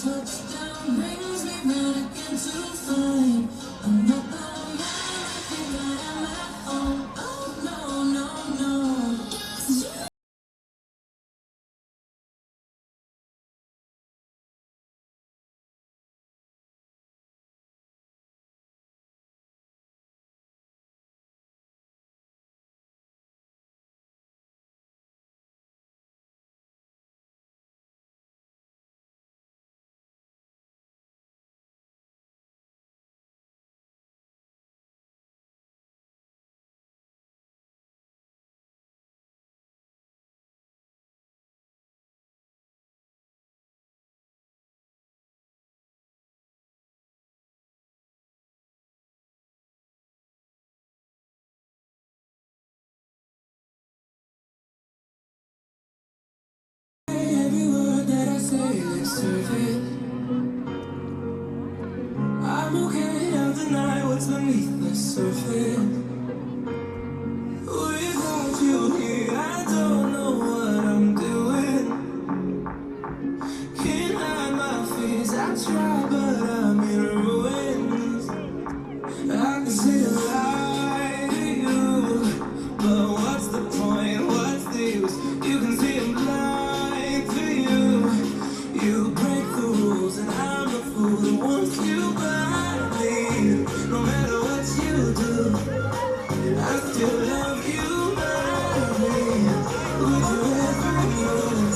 touchdown brings me back again to find I'm not the man I think I am at home. Oh no, no, no. Every word that I say, let's serve it. I'm okay, I'll deny what's beneath the surface. Without you here, I don't know what I'm doing. Can't hide my fears, I try, but I'm in ruins. I can say a lie to you, but what's the point, what's the use? You can see I'm blind to you. You break the rules and I'm the fool who wants you badly. No matter what you do, I still love you madly. Would you ever move?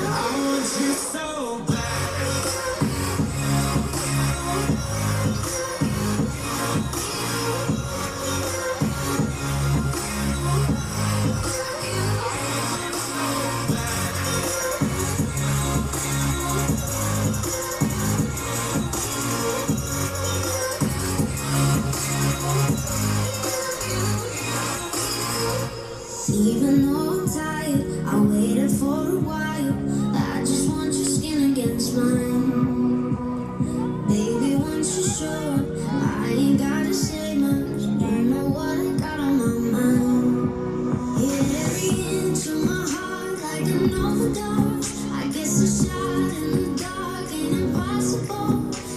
I want you so bad. Even though I'm tired, I waited for a while. I just want your skin against mine. Baby, once you're sure, I ain't gotta say much. You know what I got on my mind. Hit every inch of my heart like an overdose. I guess a shot in the dark ain't impossible.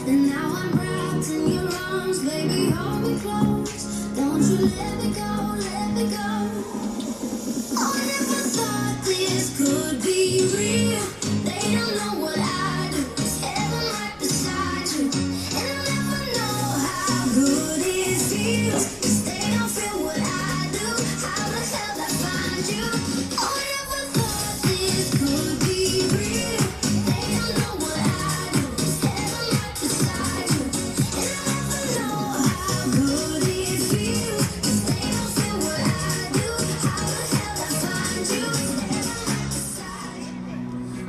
And now I'm wrapped in your arms, baby, hold me close. Don't you let me go, let me go. I never thought this could be real. They don't know what I do. It's heaven right beside you. And I'll never know how good it feels. 'Cause they don't feel what I do. How the hell I find you? I never thought this could be real. They don't know what I do. It's heaven right beside you. And I'll never know how good it feels. 'Cause they don't feel what I do. How the hell I find you?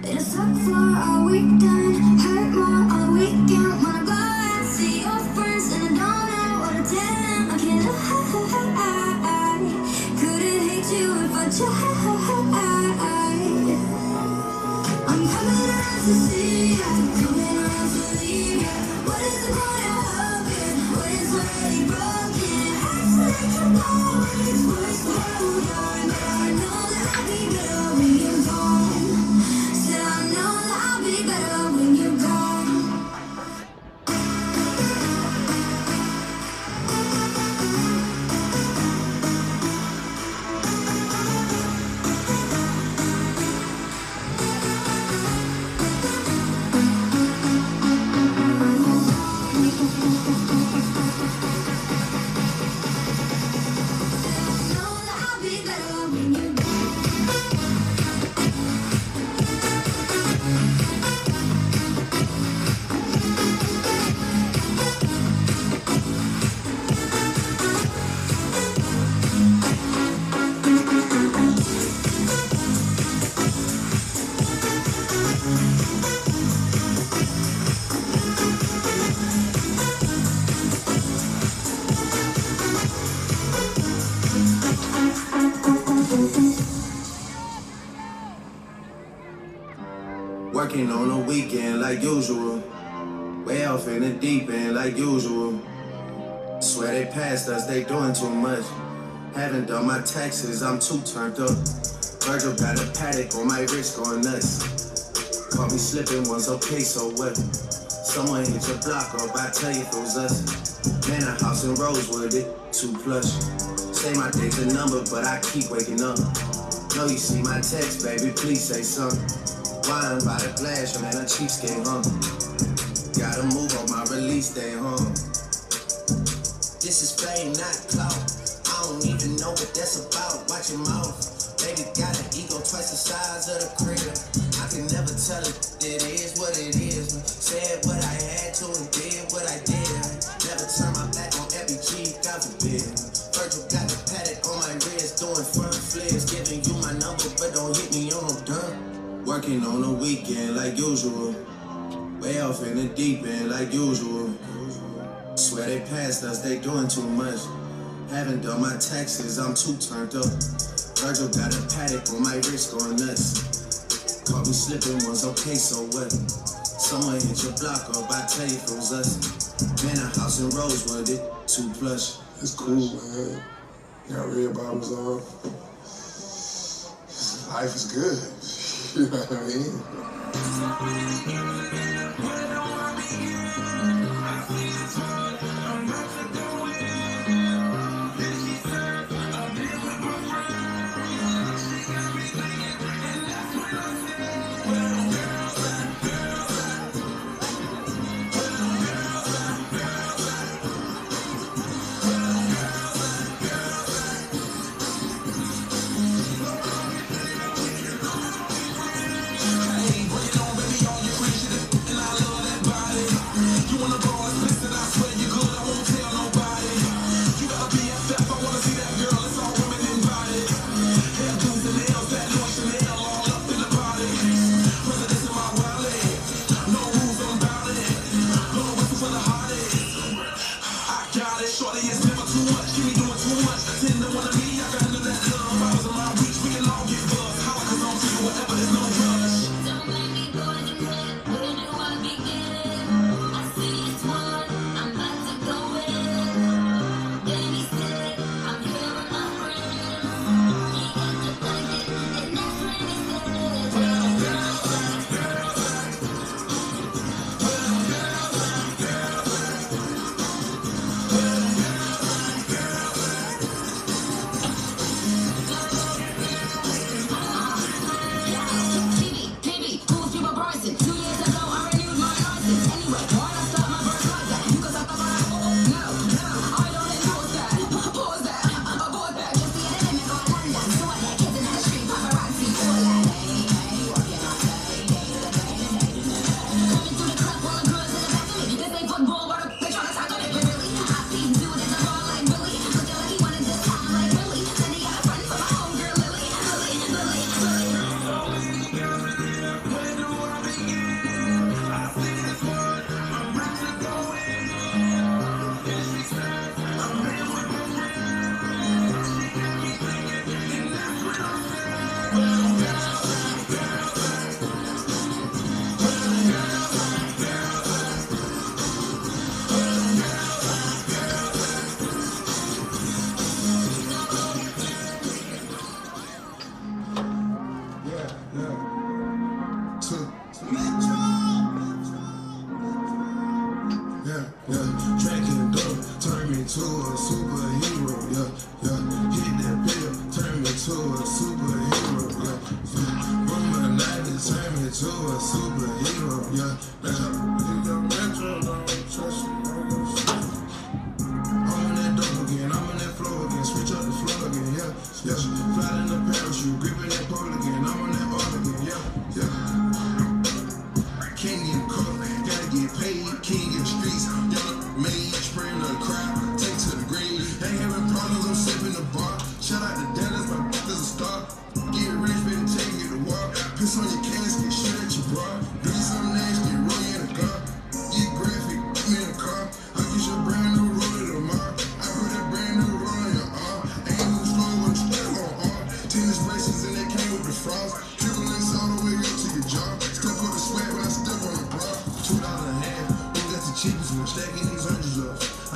It sucked for a weekend, hurt more all weekend. Wanna go and see your friends and I don't know what to tell them. I can't lie, couldn't hate you if I tried. I'm coming around to see ya, coming around to leave ya. What is the point of hoping when it's already broken? Hurts like a ball, it's worse when I'm gone. But I know that I'll be better when you're gone. Said I know that I'll be better when you're gone. Know that I'll be better when you're gone. Working on a weekend like usual. Way off in the deep end like usual. Swear they passed us, they doing too much. Haven't done my taxes, I'm too turned up. Virgil got a paddock on my wrist going nuts. Caught me slipping once, okay, so what? Someone hit your block up, I tell you if it was us. Man, a house in Rosewood, it too plush. Say my day's a number, but I keep waking up. Know you see my text, baby, please say something. Wine by the glass, man, a cheapskate, huh? Gotta move on my release day, huh? This is fame, not clout. I don't even know what that's about. Watch your mouth. Baby got an ego twice the size of the crib. I can never tell it. It is what it is. Said what I had to and did what I did. Never turn my back on FBG, God forbid. Virgil got the paddock on my wrist, doing front flips, giving you my number, but don't hit me on no done. Working on the weekend like usual. Way off in the deep end like usual. Swear they passed us, they doing too much. Haven't done my taxes, I'm too turned up. Virgil got a paddock on my wrist going nuts. Caught me slipping once, okay, so what? Someone hit your block up, I tell you if it was us. Man, a house in Rosewood, it too plush. It's cool, man. You got red bottoms on. Life is good. You know what I mean?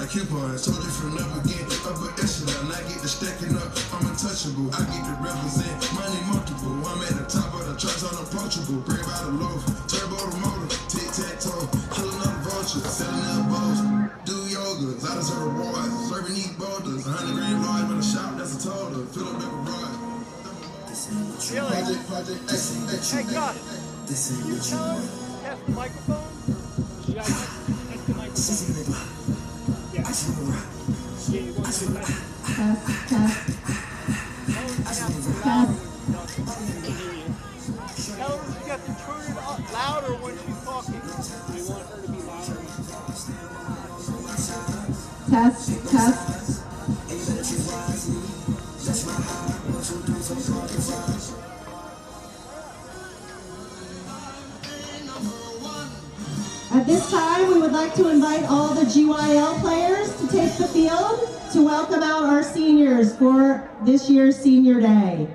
coupons. Told you from the beginning, upper echelon. I get the stacking up, I'm untouchable. I get to represent money multiple. I'm at the top of the charts, unapproachable. Brave by the loaf. Hey, Gus, This ain't can you what you tell want. us, test the microphone? Or should I test the microphone? Yeah. Yeah, you want to test? Test. Tell her she has to be louder when she's talking. Tell her she has to turn it up louder when she's talking. I want her to be louder. Test. At this time, we would like to invite all the GYL players to take the field to welcome out our seniors for this year's Senior Day.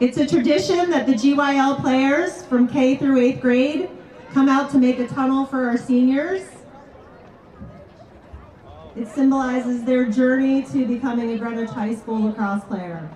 It's a tradition that the GYL players from K through 8th grade come out to make a tunnel for our seniors. It symbolizes their journey to becoming a Greenwich High School lacrosse player.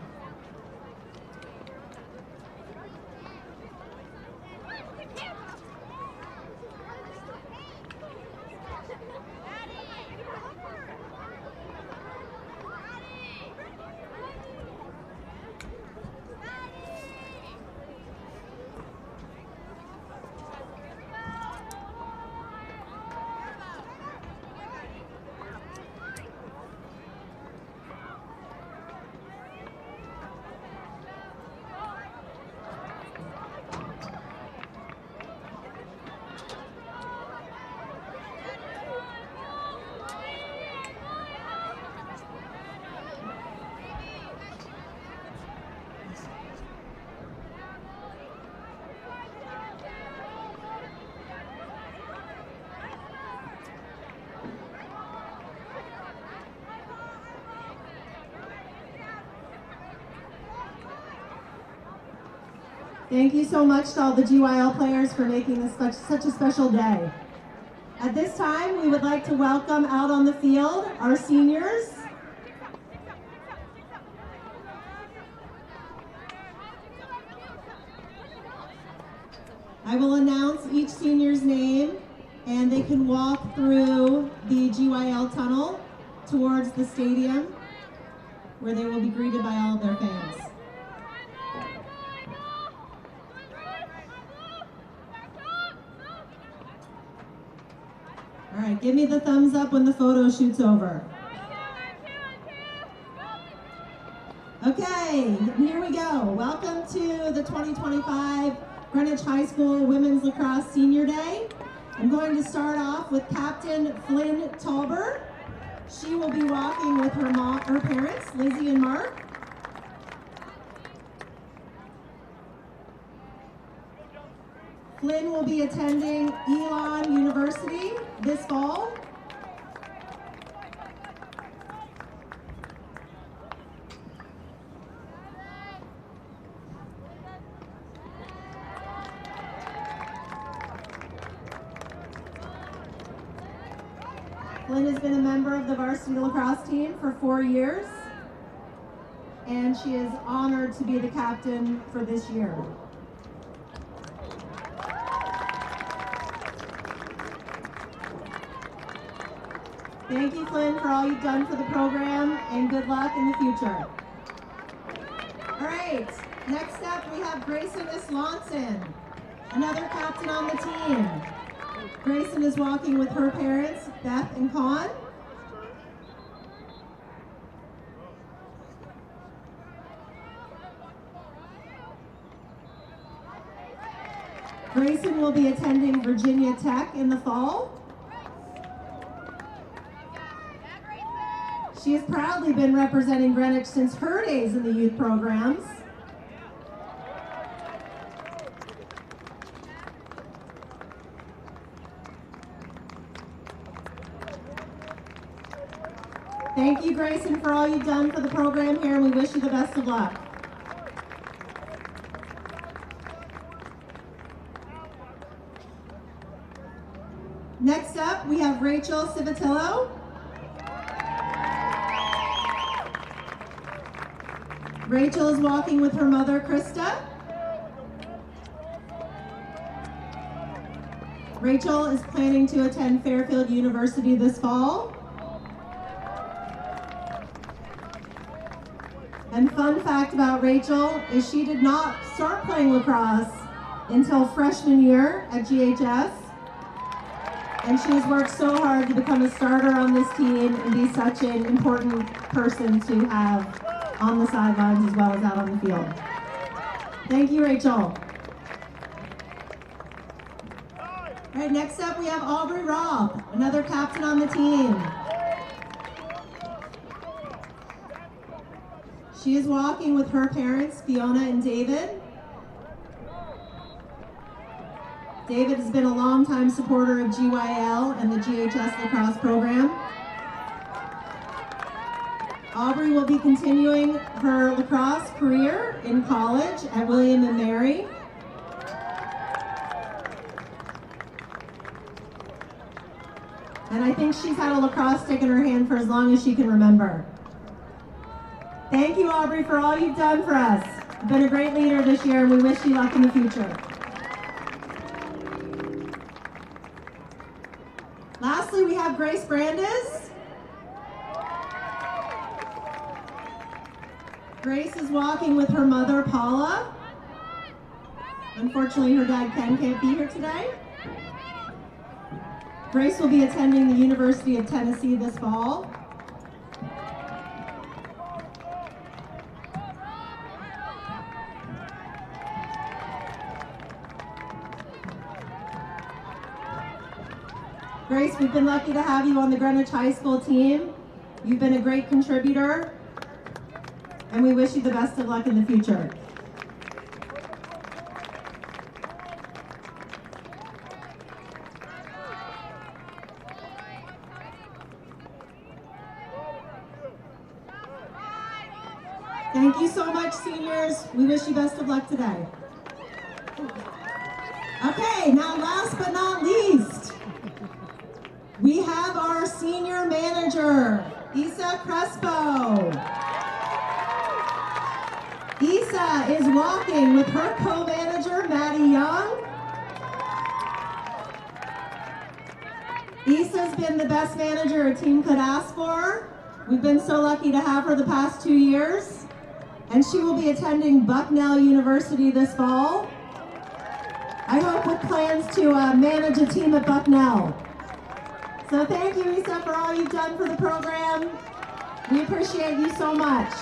Thank you so much to all the GYL players for making this such a special day. At this time, we would like to welcome out on the field our seniors. I will announce each senior's name, and they can walk through the GYL tunnel towards the stadium, where they will be greeted by all of their fans. All right, give me the thumbs up when the photo shoots over. Okay, here we go. Welcome to the 2025 Greenwich High School Women's Lacrosse Senior Day. I'm going to start off with Captain Flynn Tauber. She will be walking with her parents, Lizzie and Mark. Flynn will be attending Elon University this fall. Flynn has been a member of the Varsity Lacrosse team for 4 years, and she is honored to be the captain for this year. Thank you, Flynn, for all you've done for the program, and good luck in the future. All right, next up we have Grayson Islanson, another captain on the team. Grayson is walking with her parents, Beth and Con. Grayson will be attending Virginia Tech in the fall. She has proudly been representing Greenwich since her days in the youth programs. Thank you, Grayson, for all you've done for the program here, and we wish you the best of luck. Next up, we have Rachel Civitillo. Rachel is walking with her mother, Krista. Rachel is planning to attend Fairfield University this fall. And fun fact about Rachel is she did not start playing lacrosse until freshman year at GHS. And she has worked so hard to become a starter on this team and be such an important person to have on the sidelines as well as out on the field. Thank you, Rachel. All right, next up we have Aubrey Robb, another captain on the team. She is walking with her parents, Fiona and David. David has been a longtime supporter of GYL and the GHS lacrosse program. Aubrey will be continuing her lacrosse career in college at William and Mary. And I think she's had a lacrosse stick in her hand for as long as she can remember. Thank you, Aubrey, for all you've done for us. You've been a great leader this year, and we wish you luck in the future. Lastly, we have Grace Brandes. Grace is walking with her mother, Paula. Unfortunately, her dad, Ken, can't be here today. Grace will be attending the University of Tennessee this fall. Grace, we've been lucky to have you on the Greenwich High School team. You've been a great contributor, and we wish you the best of luck in the future. Thank you so much, seniors. We wish you best of luck today. Okay, now last but not least, we have our senior manager, Isa Crespo. Isa is walking with her co-manager, Maddie Young. Isa's been the best manager a team could ask for. We've been so lucky to have her the past 2 years. And she will be attending Bucknell University this fall. I hope with plans to manage a team at Bucknell. So thank you, Isa, for all you've done for the program. We appreciate you so much.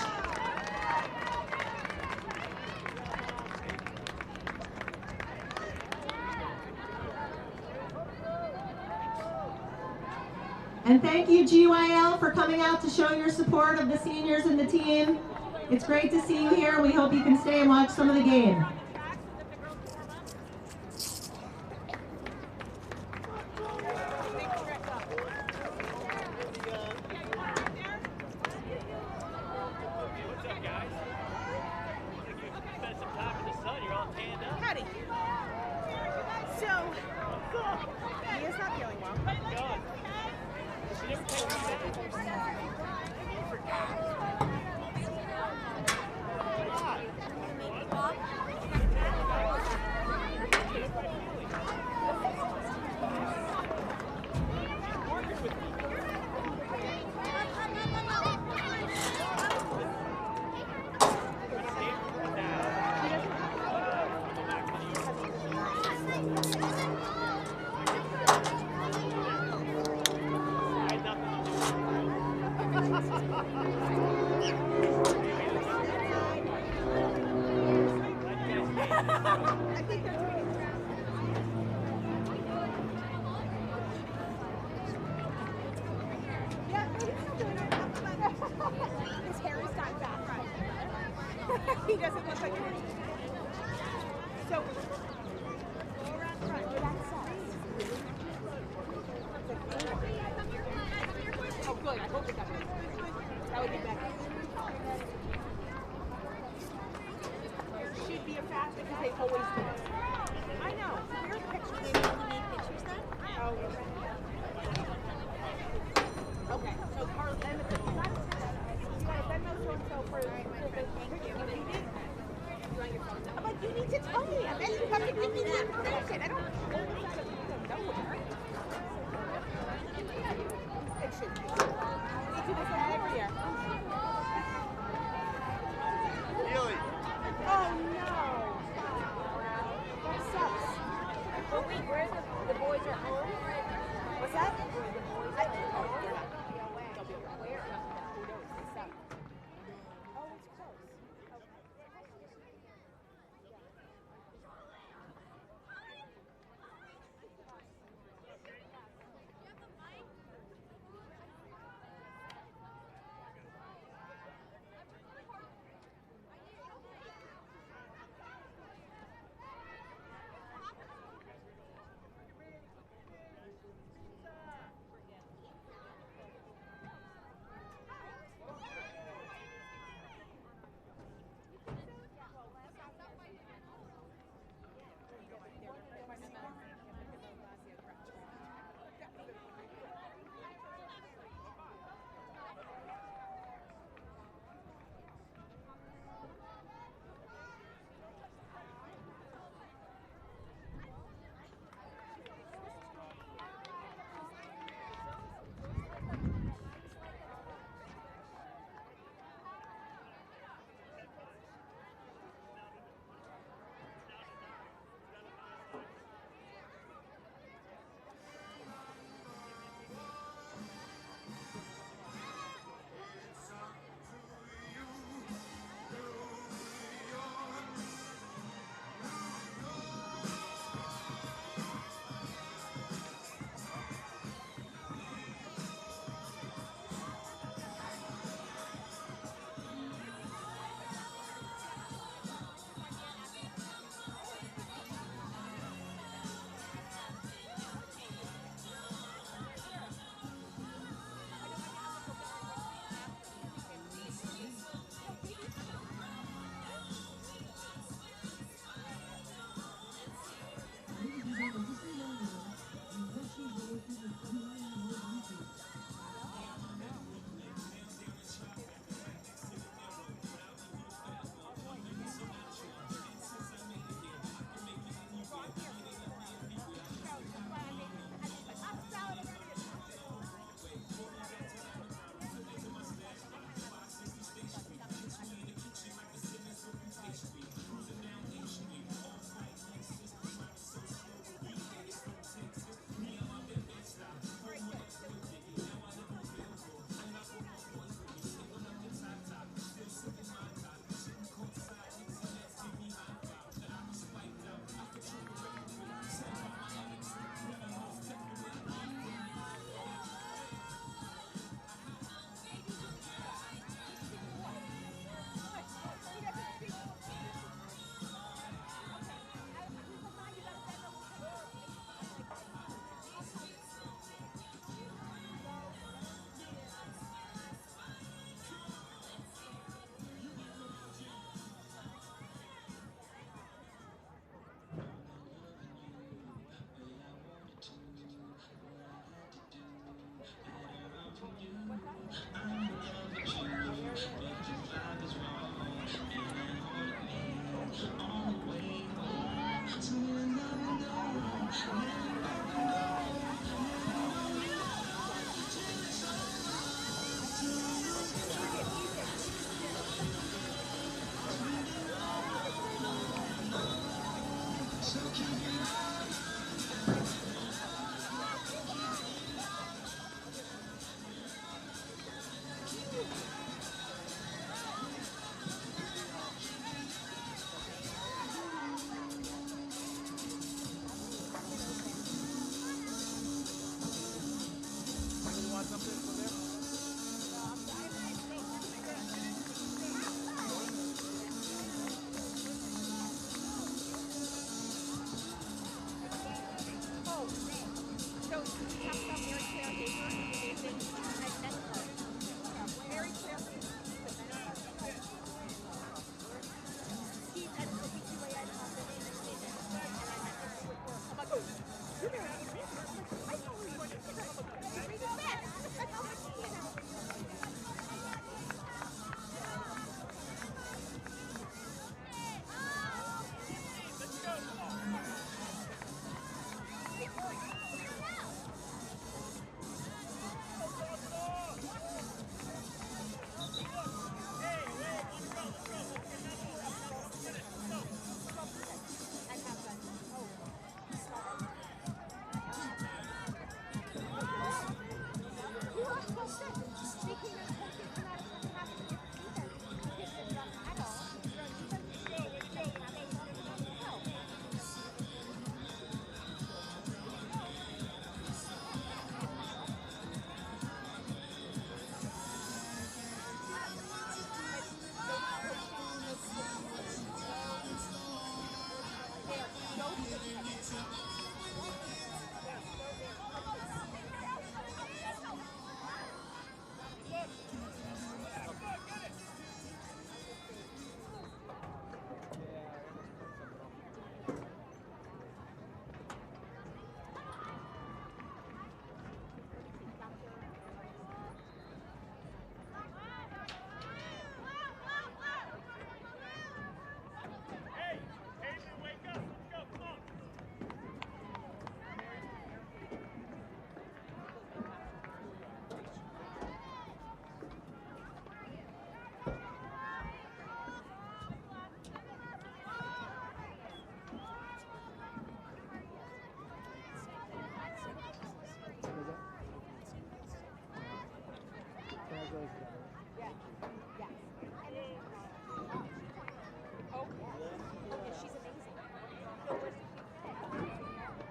And thank you, GYL, for coming out to show your support of the seniors and the team. It's great to see you here. We hope you can stay and watch some of the game. He doesn't look like him. So, go around front. Oh, good. I hope it got it. That would be better. Should be a fast because they always do. I know. Here's a picture. They only need pictures then? Oh, okay. So, Carl, Venmo so-and-so for... Thank you. Finish it. I don't know nowhere. It should be. We do this every year. Neely. Oh no! That sucks. But wait, where the boys are home? What's that? The boys I are think home. they're not going to be away. They'll be away. Where? Who knows? They suck. Oh, it's close. Okay.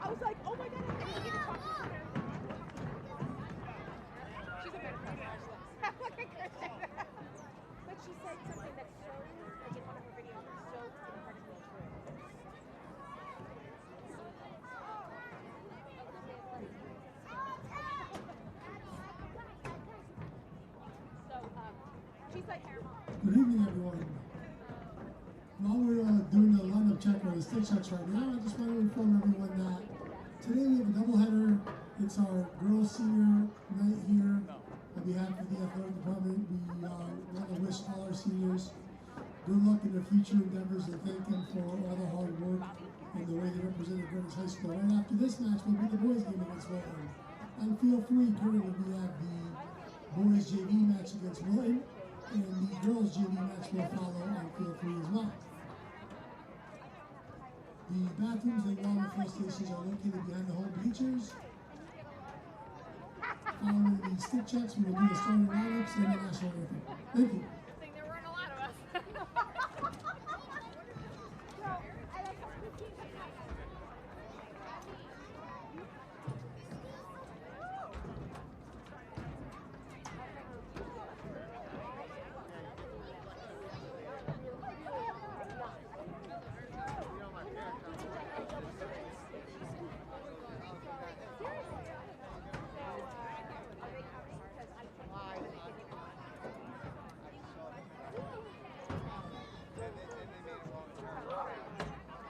I was like, oh my god, I can't get to talk to her. She's a better friend. Look at Kristen. But she said something that's so, like in one of her videos, that's so incredibly true. So, she's like, Good evening, everyone. While we're doing the lineup check or the stick checks right now, I just want to inform everyone that today we have a doubleheader. It's our girls' senior night here. On behalf of the athletic department, we want to wish all our seniors good luck in their future endeavors and thank them for all the hard work and the way they represented Greenwich High School. Right after this match will be the boys' game against Wilton. And feel free, currently we have the boys' JV match against Wilton, and the girls' JV match will follow on feel free as well. The bathrooms and water fill stations are located behind the home bleachers. Following the stick checks, we will do the starting lineups and the national anthem. Thank you. I think there weren't a lot of us.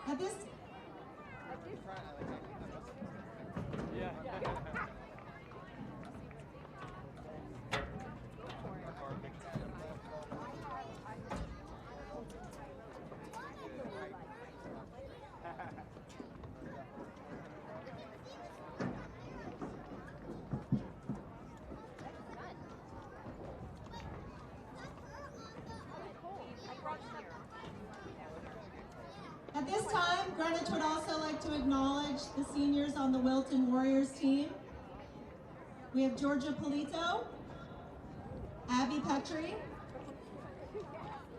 At this At this time, Greenwich would also like to acknowledge the seniors on the Wilton Warriors team. We have Georgia Polito, Abby Petrie,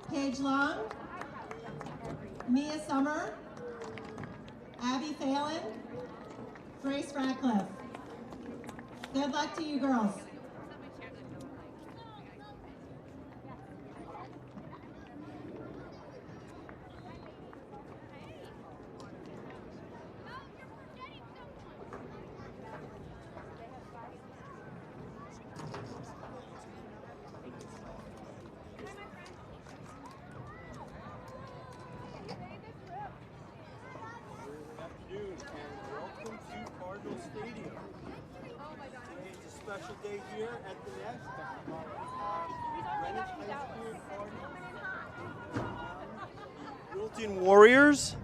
Paige Long, Mia Summer, Abby Phelan, Grace Ratcliffe. Good luck to you girls. Stadium. It's a special day here at the Nest. Greenwich High School Party. Wilton Warriors.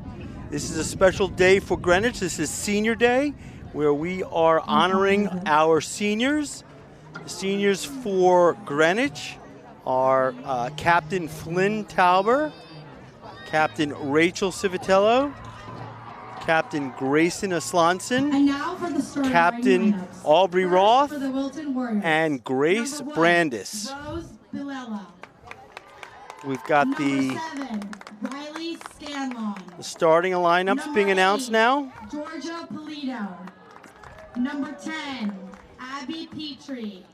This is a special day for Greenwich. This is Senior Day, where we are honoring our seniors. The seniors for Greenwich are Captain Flynn Tauber, Captain Rachel Civitello, Captain Grayson Aslanson, And now for the starting Captain lineups. Aubrey First Roth, for the Wilton Warriors. and Grace Number 1, Brandis. Rose Bilella. We've got Number the 7, Riley Scanlon. starting lineups Number being announced 8, now. Georgia Polito. Number 10, Abby Petrie.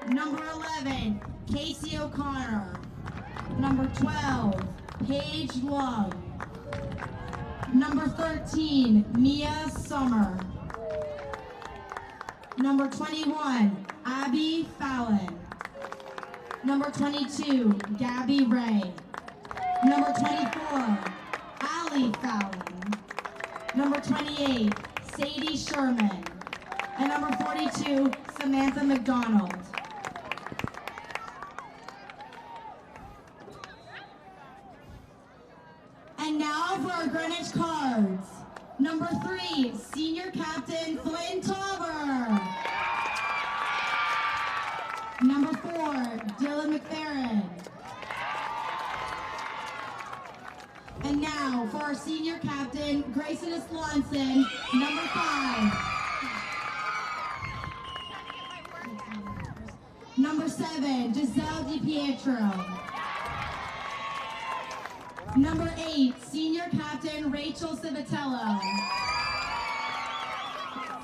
Number 11, Casey O'Connor. Number 12, Paige Love. Number 13, Mia Sommer. Number 21, Abby Fallon. Number 22, Gabby Ray. Number 24, Allie Fallon. Number 28, Sadie Sherman. And number 42, Samantha McDonald. And now for our Greenwich cards. Number 3, Senior Captain Flynn Tauber. Number 4, Dylan McFerrin. And now for our Senior Captain, Grayson Swanson, number 5. Number 7, Giselle DiPietro. Number 8, Senior Captain Rachel Civitello.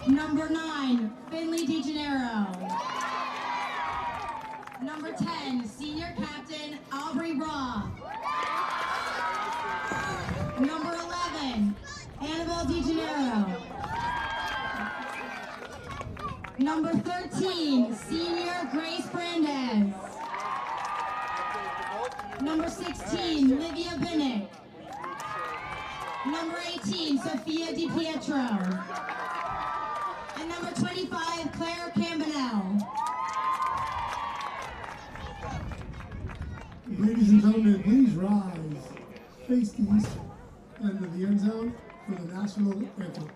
Number 9, Finley DeGennaro. Number 10, Senior Captain Aubrey Raw. Number 11, Annabelle DeGennaro. Number 13, Senior Grace Brandes. Number 16, Livia Binnick. Number 18, Sophia DiPietro. And number 25, Claire Cambanell. Ladies and gentlemen, please rise, face the east end of the end zone for the national anthem.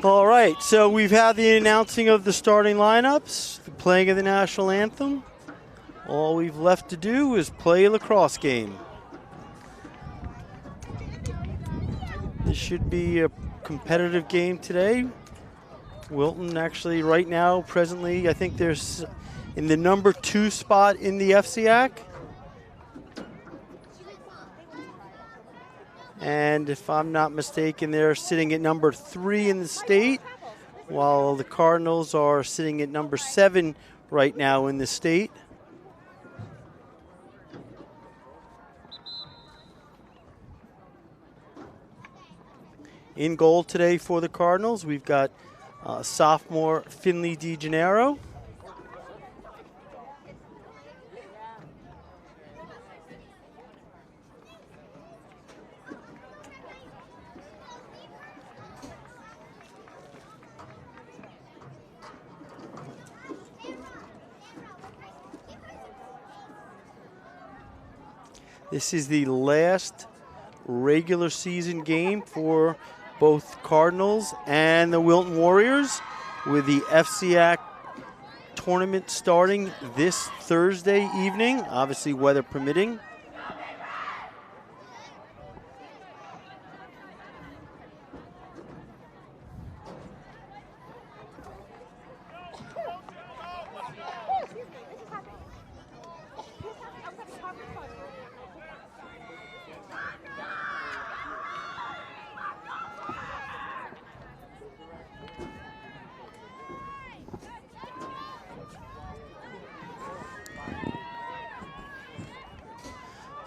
All right, so we've had the announcing of the starting lineups, the playing of the national anthem. All we've left to do is play a lacrosse game. This should be a competitive game today. Wilton actually right now, presently, I think there's in the number 2 spot in the FCAC. And if I'm not mistaken, they're sitting at number 3 in the state, while the Cardinals are sitting at number 7 right now in the state. In goal today for the Cardinals, we've got sophomore Finley DeGennaro. This is the last regular season game for both Cardinals and the Wilton Warriors, with the FCAC tournament starting this Thursday evening, obviously weather permitting.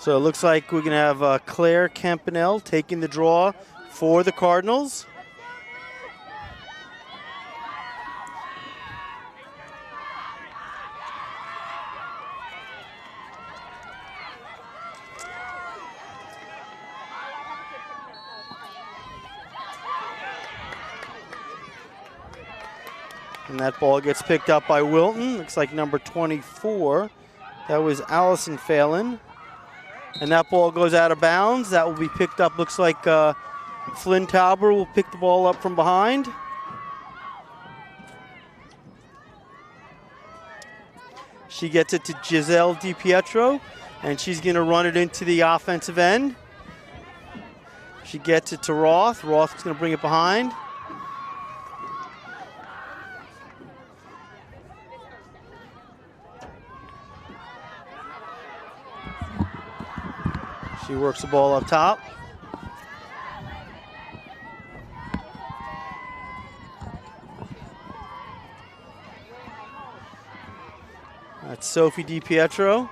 So it looks like we're going to have Claire Campanelle taking the draw for the Cardinals. And that ball gets picked up by Wilton. Looks like number 24. That was Allison Phelan. And that ball goes out of bounds. That will be picked up. Looks like Flynn Tauber will pick the ball up from behind. She gets it to Giselle DiPietro, and she's going to run it into the offensive end. She gets it to Roth. Roth's going to bring it behind. She works the ball up top. That's Sophie DiPietro.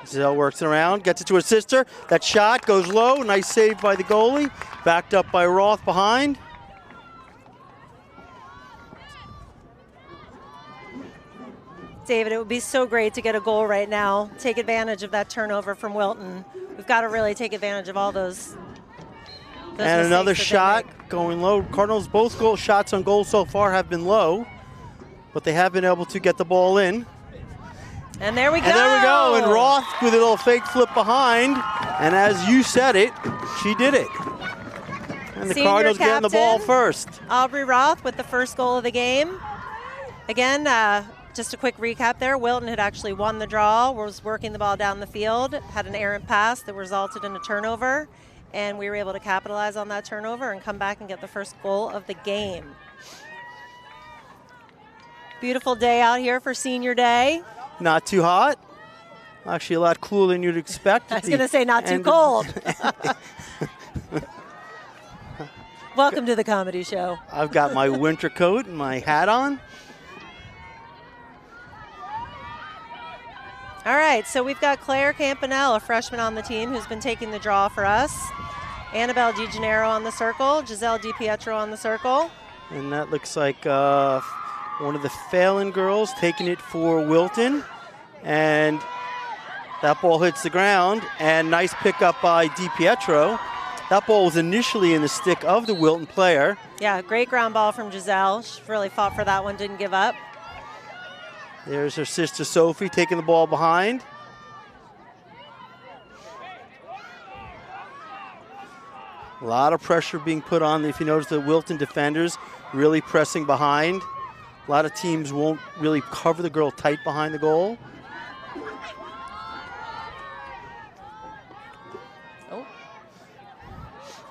Giselle works it around, gets it to her sister. That shot goes low. Nice save by the goalie. Backed up by Roth behind. David, it would be so great to get a goal right now. Take advantage of that turnover from Wilton. We've got to really take advantage of all those and another shot going low. Cardinals, both goal shots on goal so far have been low, but they have been able to get the ball in. And there we go. And there we go. And Roth with a little fake flip behind. And as you said it, she did it. And the Cardinals getting the ball first. Aubrey Roth with the first goal of the game. Again, just a quick recap there. Wilton had actually won the draw, was working the ball down the field, had an errant pass that resulted in a turnover. And we were able to capitalize on that turnover and come back and get the first goal of the game. Beautiful day out here for senior day. Not too hot. Actually, a lot cooler than you'd expect. I was going to say not too cold. Welcome to the comedy show. I've got my winter coat and my hat on. All right, so we've got Claire Campanelle, a freshman on the team, who's been taking the draw for us. Annabelle DiGennaro on the circle. Giselle DiPietro on the circle. And that looks like one of the Phelan girls taking it for Wilton. And that ball hits the ground. And nice pickup by DiPietro. That ball was initially in the stick of the Wilton player. Yeah, great ground ball from Giselle. She really fought for that one, didn't give up. There's her sister Sophie taking the ball behind. A lot of pressure being put on. If you notice, the Wilton defenders really pressing behind. A lot of teams won't really cover the girl tight behind the goal. Oh.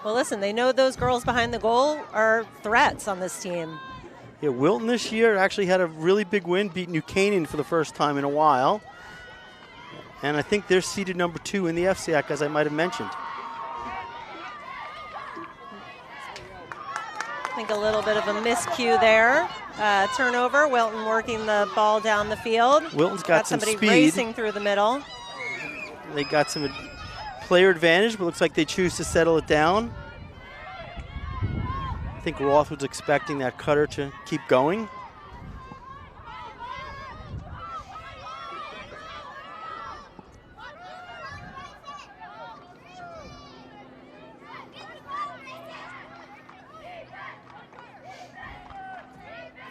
Well, listen, they know those girls behind the goal are threats on this team. Yeah, Wilton this year actually had a really big win, beat New Canaan for the first time in a while. And I think they're seeded number 2 in the FCAC, as I might have mentioned. I think a little bit of a miscue there. Turnover, Wilton working the ball down the field. Wilton's got some somebody speed. Racing through the middle. They got some player advantage, but looks like they choose to settle it down. I think Roth was expecting that cutter to keep going.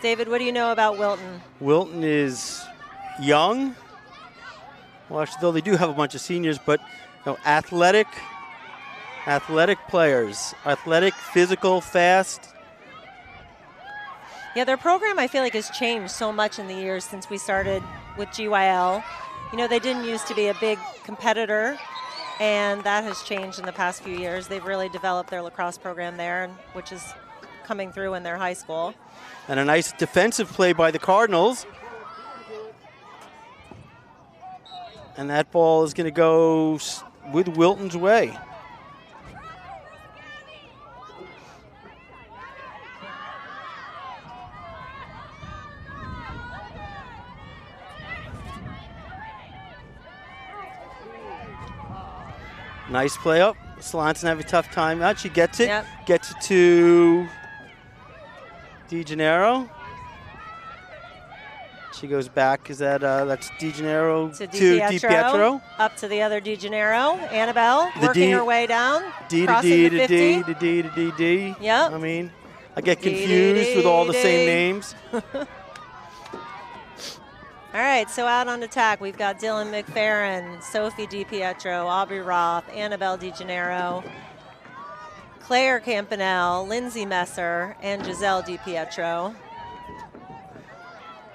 David, what do you know about Wilton? Wilton is young. Well, actually, though they do have a bunch of seniors, but you know, athletic players. Athletic, physical, fast. Yeah, their program I feel like has changed so much in the years since we started with GYL. You know, they didn't used to be a big competitor, and that has changed in the past few years. They've really developed their lacrosse program there, which is coming through in their high school. And a nice defensive play by the Cardinals. And that ball is going to go with Wilton's way. Nice play up. Slanson have a tough time out. She gets it. Yep. Gets it to DeGennaro. She goes back. Is that that's DeGennaro to DiPietro? Up to the other DeGennaro. Annabelle working her way down. D to D to D to D to D D. Yep. I mean, I get confused with all the same names. All right, so out on attack, we've got Dylan McFerrin, Sophie DiPietro, Aubrey Roth, Annabelle DeGennaro, Claire Campanelle, Lindsay Messer, and Giselle DiPietro.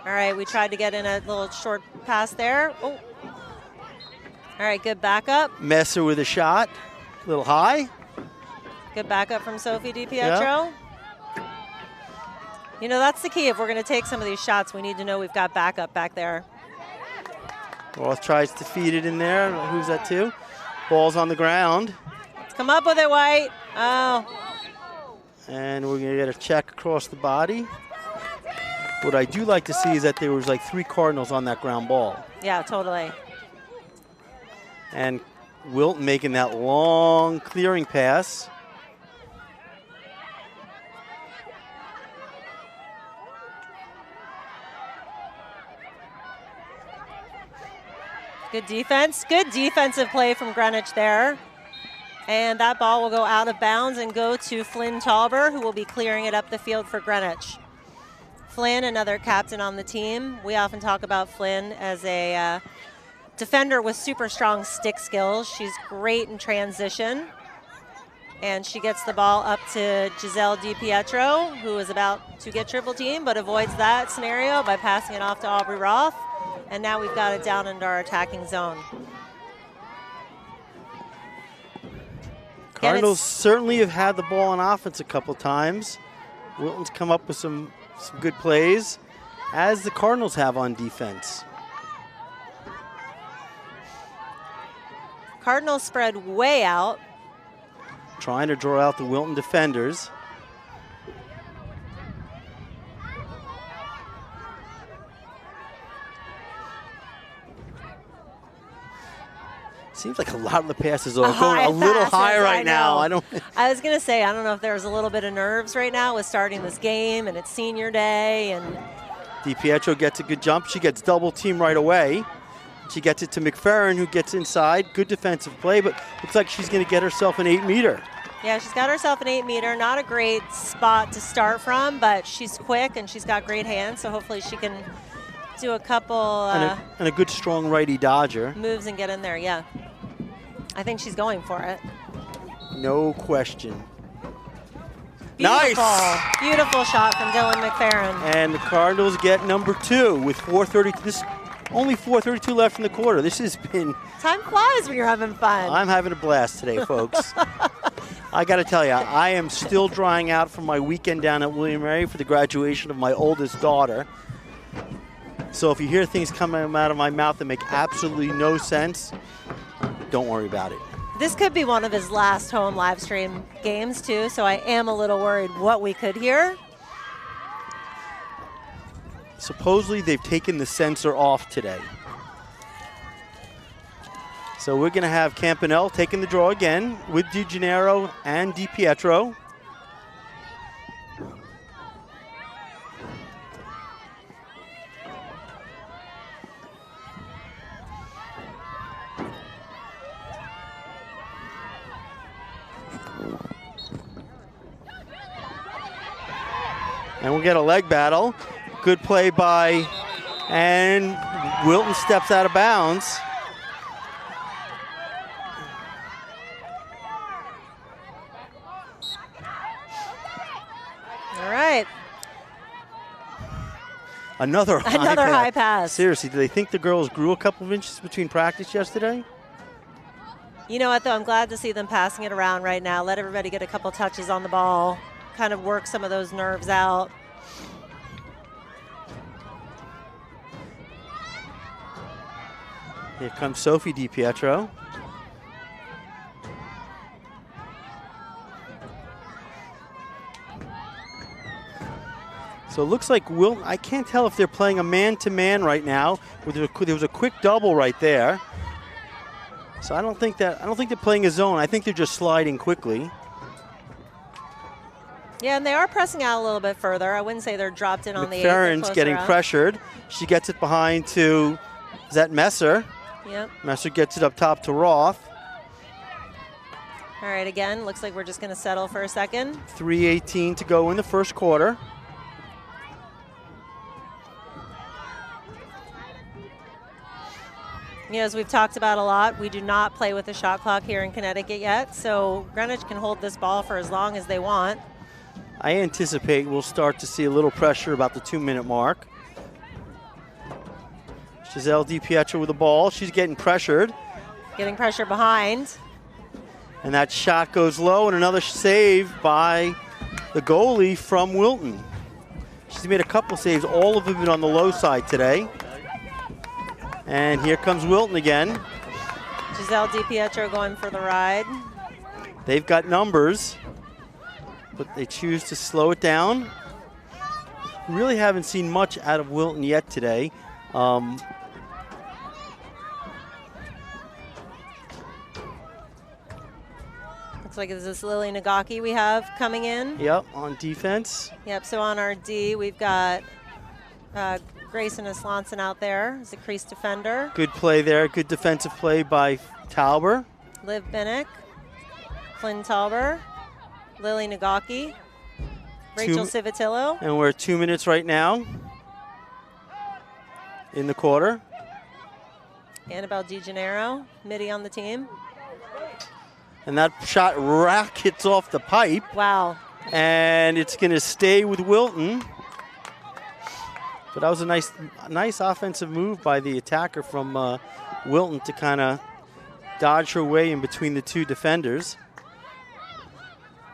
All right, we tried to get in a little short pass there. Oh. All right, good backup. Messer with a shot, a little high. Good backup from Sophie DiPietro. Yeah. You know, that's the key. If we're going to take some of these shots, we need to know we've got backup back there. Roth tries to feed it in there. Who's that to? Ball's on the ground. Let's come up with it, White. Oh. And we're going to get a check across the body. What I do like to see is that there was like 3 Cardinals on that ground ball. Yeah, totally. And Wilton making that long clearing pass. Good defense. Good defensive play from Greenwich there. And that ball will go out of bounds and go to Flynn Tauber, who will be clearing it up the field for Greenwich. Flynn, another captain on the team. We often talk about Flynn as a defender with super strong stick skills. She's great in transition. And she gets the ball up to Giselle DiPietro, who is about to get triple team, but avoids that scenario by passing it off to Aubrey Roth. And now we've got it down into our attacking zone. Cardinals certainly have had the ball on offense a couple times. Wilton's come up with some good plays, as the Cardinals have on defense. Cardinals spread way out. Trying to draw out the Wilton defenders. Seems like a lot of the passes are going a little high right now. I was going to say, I don't know if there's a little bit of nerves right now with starting this game, and it's senior day. And DiPietro gets a good jump. She gets double team right away. She gets it to McFerrin, who gets inside. Good defensive play, but looks like she's going to get herself an 8-meter. Yeah, she's got herself an 8-meter. Not a great spot to start from, but she's quick and she's got great hands, so hopefully she can do a couple and a good strong righty dodger. Moves and get in there, yeah. I think she's going for it. No question. Beautiful. Nice! Beautiful shot from Dylan McFerrin. And the Cardinals get number 2 with 4:32. Only 4:32 left in the quarter. This has been... Time flies when you're having fun. I'm having a blast today, folks. I got to tell you, I am still drying out from my weekend down at William & Mary for the graduation of my oldest daughter. So if you hear things coming out of my mouth that make absolutely no sense, don't worry about it. This could be one of his last home live stream games, too, so I am a little worried what we could hear. Supposedly, they've taken the sensor off today. So we're going to have Campanelle taking the draw again with DeGennaro and DiPietro. And we'll get a leg battle. Good play by, and Wilton steps out of bounds. All right. Another high pass. Seriously, do they think the girls grew a couple of inches between practice yesterday? You know what, though? I'm glad to see them passing it around right now. Let everybody get a couple touches on the ball, kind of work some of those nerves out. Here comes Sophie DiPietro. So it looks like Wilton, I can't tell if they're playing a man-to-man right now. There was a quick double right there. So I don't think they're playing a zone. I think they're just sliding quickly. Yeah, and they are pressing out a little bit further. I wouldn't say they're dropped in on the 8. McFerrin's getting pressured. She gets it behind to, is that Messer? Yep. Messer gets it up top to Roth. All right, again, looks like we're just going to settle for a second. 3:18 to go in the first quarter. You know, as we've talked about a lot, we do not play with a shot clock here in Connecticut yet, so Greenwich can hold this ball for as long as they want. I anticipate we'll start to see a little pressure about the 2-minute mark. Giselle DiPietro with the ball. She's getting pressured. Getting pressure behind. And that shot goes low, and another save by the goalie from Wilton. She's made a couple saves, all of them on the low side today. And here comes Wilton again. Giselle DiPietro going for the ride. They've got numbers, but they choose to slow it down. Really haven't seen much out of Wilton yet today. Looks like it's this Lily Nagaki we have coming in. Yep, on defense. Yep, so on our D, we've got Grayson Aslanson out there as a crease defender. Good play there. Good defensive play by Tauber. Liv Binnick, Flynn Tauber, Lily Nagaki, Rachel Civitillo. And we're at 2 minutes right now in the quarter. Annabelle DiGennaro, midi on the team. And that shot rockets off the pipe. Wow. And it's going to stay with Wilton. But that was a nice offensive move by the attacker from Wilton to kind of dodge her way in between the two defenders.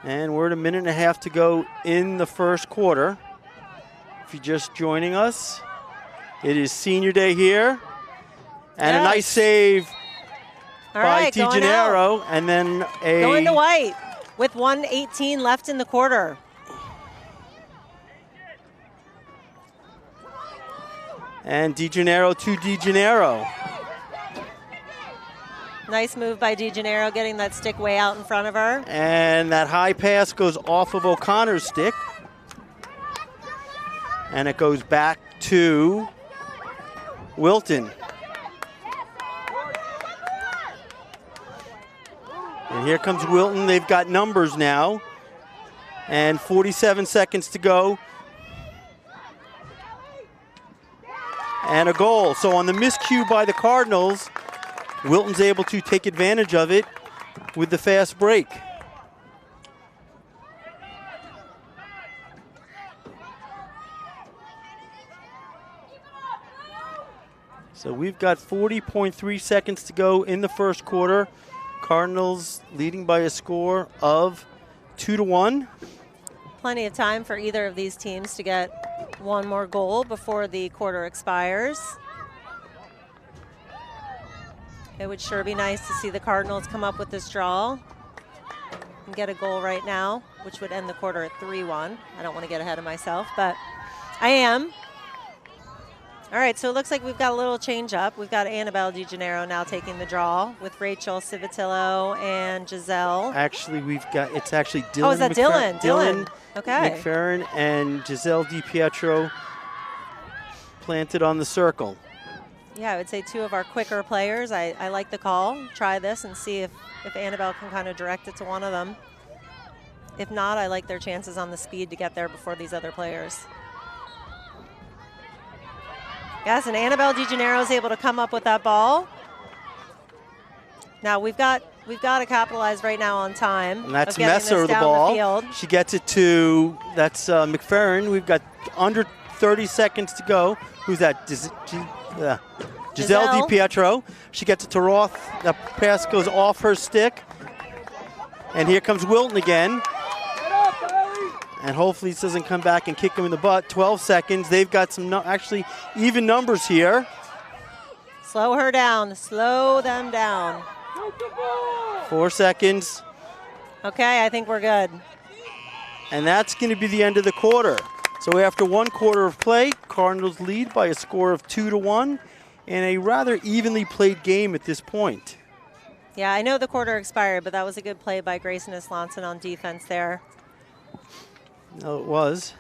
And we're at 1.5 minutes to go in the first quarter. If you're just joining us, it is senior day here. And a nice save by DiGennaro. And then going to white with 1:18 left in the quarter. And DiGennaro to DiGennaro. Nice move by DiGennaro, getting that stick way out in front of her. And that high pass goes off of O'Connor's stick. And it goes back to Wilton. And here comes Wilton. They've got numbers now. And 47 seconds to go. And a goal. So on the miscue by the Cardinals, Wilton's able to take advantage of it with the fast break. So we've got 40.3 seconds to go in the first quarter. Cardinals leading by a score of 2-1. Plenty of time for either of these teams to get one more goal before the quarter expires. It would sure be nice to see the Cardinals come up with this draw and get a goal right now, which would end the quarter at 3-1. I don't want to get ahead of myself, but I am. All right, so it looks like we've got a little change up. We've got Annabelle DiGennaro now taking the draw with Rachel Civitillo and Giselle. Actually, it's actually Dylan. Oh, is that Dylan? Dylan okay. McFerrin and Giselle DiPietro planted on the circle. Yeah, I would say two of our quicker players. I like the call. Try this and see if Annabelle can kind of direct it to one of them. If not, I like their chances on the speed to get there before these other players. Yes, and Annabelle DiGennaro is able to come up with that ball. Now we've got to capitalize right now on time. And that's Messer with the ball. She gets it to, that's McFerrin. We've got under 30 seconds to go. Who's that? Giselle DiPietro. She gets it to Roth. The pass goes off her stick. And here comes Wilton again. And hopefully this doesn't come back and kick him in the butt. 12 seconds. They've got some actually even numbers here. Slow her down. Slow them down. 4 seconds. Okay, I think we're good. And that's going to be the end of the quarter. So after 1 quarter of play, Cardinals lead by a score of 2-1 in a rather evenly played game at this point. Yeah, I know the quarter expired, but that was a good play by Grayson Islanson on defense there. No, it was.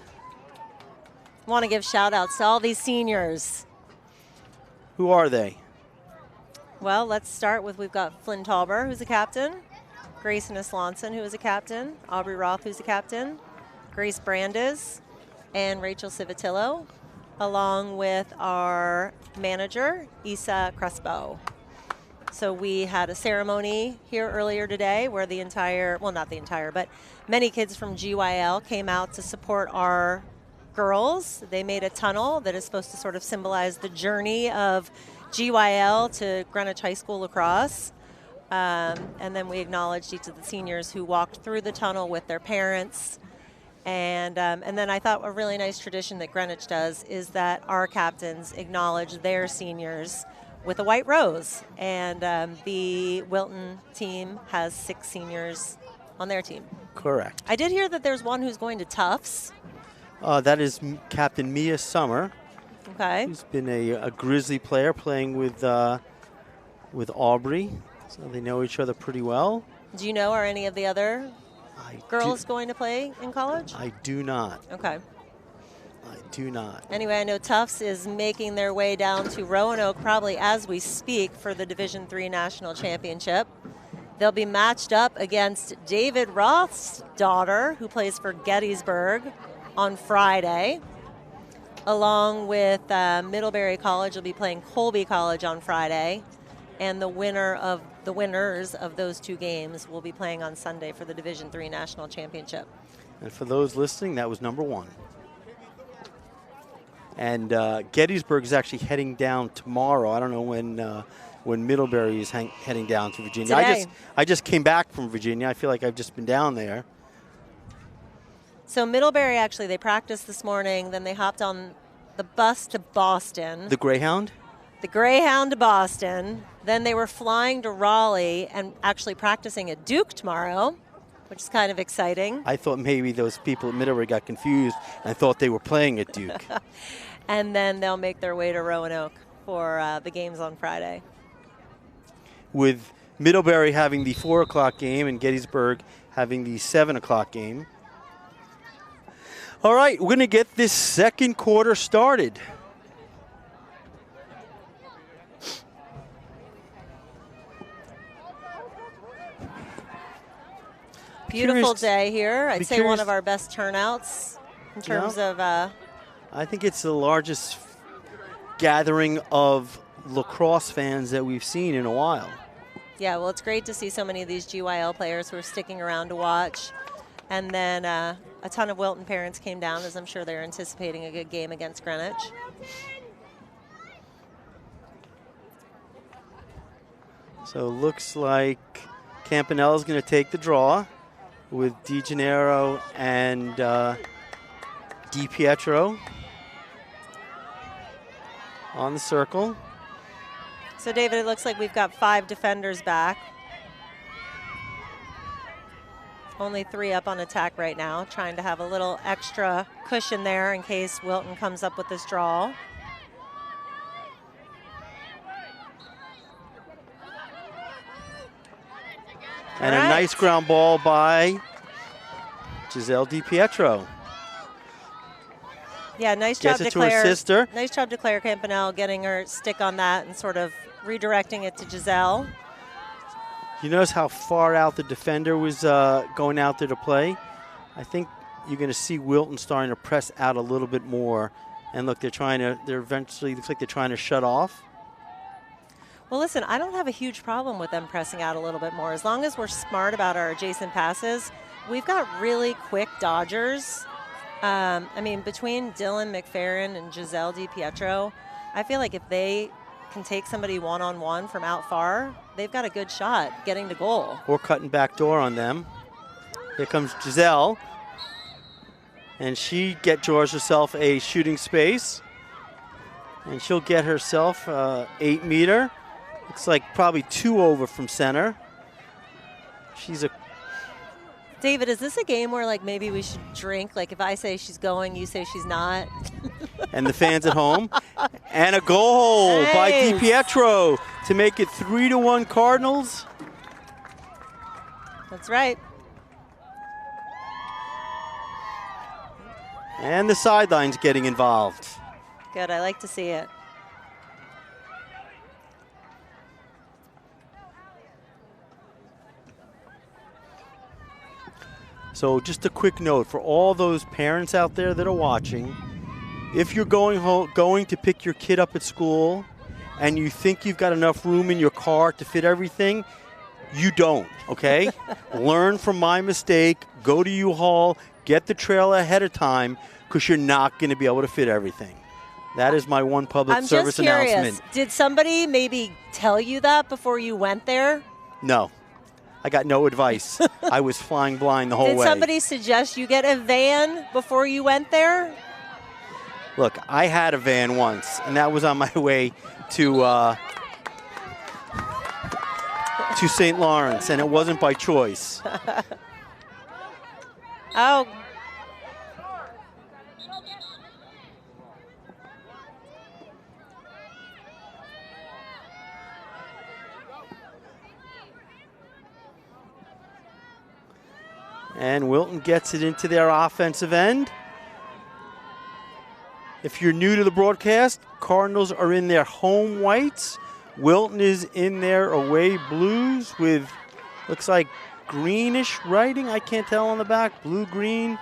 I want to give shout outs to all these seniors. Who are they? Well, let's start with, we've got Flynn Tauber, who's a captain, Grayson Islanson, who is a captain, Aubrey Roth, who's a captain, Grace Brandes, and Rachel Civitillo, along with our manager, Isa Crespo. So we had a ceremony here earlier today where the entire, well, not the entire, but many kids from GYL came out to support our girls. They made a tunnel that is supposed to sort of symbolize the journey of GYL to Greenwich High School lacrosse. And then we acknowledged each of the seniors who walked through the tunnel with their parents. And then I thought a really nice tradition that Greenwich does is that our captains acknowledge their seniors with a white rose. And the Wilton team has 6 seniors on their team. Correct. I did hear that there's one who's going to Tufts. That is Captain Mia Summer. Okay. Who's been a Grizzly player playing with Aubrey. So they know each other pretty well. Do you know, are any of the other girls going to play in college? I do not. Okay. I do not. Anyway, I know Tufts is making their way down to Roanoke probably as we speak for the Division III National Championship. They'll be matched up against David Roth's daughter, who plays for Gettysburg, on Friday. Along with Middlebury College will be playing Colby College on Friday. And the winners of those 2 games will be playing on Sunday for the Division III National Championship. And for those listening, that was number 1. And Gettysburg is actually heading down tomorrow. I don't know when Middlebury is heading down to Virginia. Today. I just came back from Virginia. I feel like I've just been down there. So Middlebury, actually, they practiced this morning. Then they hopped on the bus to Boston. The Greyhound? The Greyhound to Boston. Then they were flying to Raleigh and actually practicing at Duke tomorrow, which is kind of exciting. I thought maybe those people at Middlebury got confused and thought they were playing at Duke. And then they'll make their way to Roanoke for the games on Friday. With Middlebury having the 4 o'clock game and Gettysburg having the 7 o'clock game. All right, we're going to get this second quarter started. Beautiful day here. I'd say one of our best turnouts in terms of... I think it's the largest gathering of lacrosse fans that we've seen in a while. Yeah, well, it's great to see so many of these GYL players who are sticking around to watch. And then a ton of Wilton parents came down, as I'm sure they're anticipating a good game against Greenwich. So it looks like Campanella is going to take the draw with DeGennaro and DiPietro on the circle. So, David, it looks like we've got 5 defenders back. Only 3 up on attack right now, trying to have a little extra cushion there in case Wilton comes up with this draw. And a nice ground ball by Giselle DiPietro. Yeah, nice job Gets it to to her sister. Nice job to Claire Campanelle getting her stick on that and sort of redirecting it to Giselle. You notice how far out the defender was going out there to play? I think you're going to see Wilton starting to press out a little bit more. And look, they're eventually, looks like they're trying to shut off. Well, listen, I don't have a huge problem with them pressing out a little bit more. As long as we're smart about our adjacent passes, we've got really quick dodgers I mean, between Dylan McFerrin and Giselle DiPietro, I feel like if they can take somebody one-on-one from out far, they've got a good shot getting to goal. Or cutting back door on them. Here comes Giselle. And she draws herself a shooting space. And she'll get herself 8 meter. Looks like probably 2 over from center. She's a... David, is this a game where like maybe we should drink? Like if I say she's going, you say she's not? And the fans at home. And a goal by DiPietro to make it 3-1 Cardinals. That's right. And the sidelines getting involved. Good, I like to see it. So just a quick note for all those parents out there that are watching, if you're going to pick your kid up at school and you think you've got enough room in your car to fit everything, you don't, okay? Learn from my mistake, go to U-Haul, get the trailer ahead of time because you're not going to be able to fit everything. That is my one public service announcement. Did somebody maybe tell you that before you went there? No. I got no advice. I was flying blind the whole way. Did somebody suggest you get a van before you went there? Look, I had a van once, and that was on my way to St. Lawrence, and it wasn't by choice. Oh. And Wilton gets it into their offensive end. If you're new to the broadcast, Cardinals are in their home whites. Wilton is in their away blues with, looks like greenish writing. I can't tell on the back, blue, green,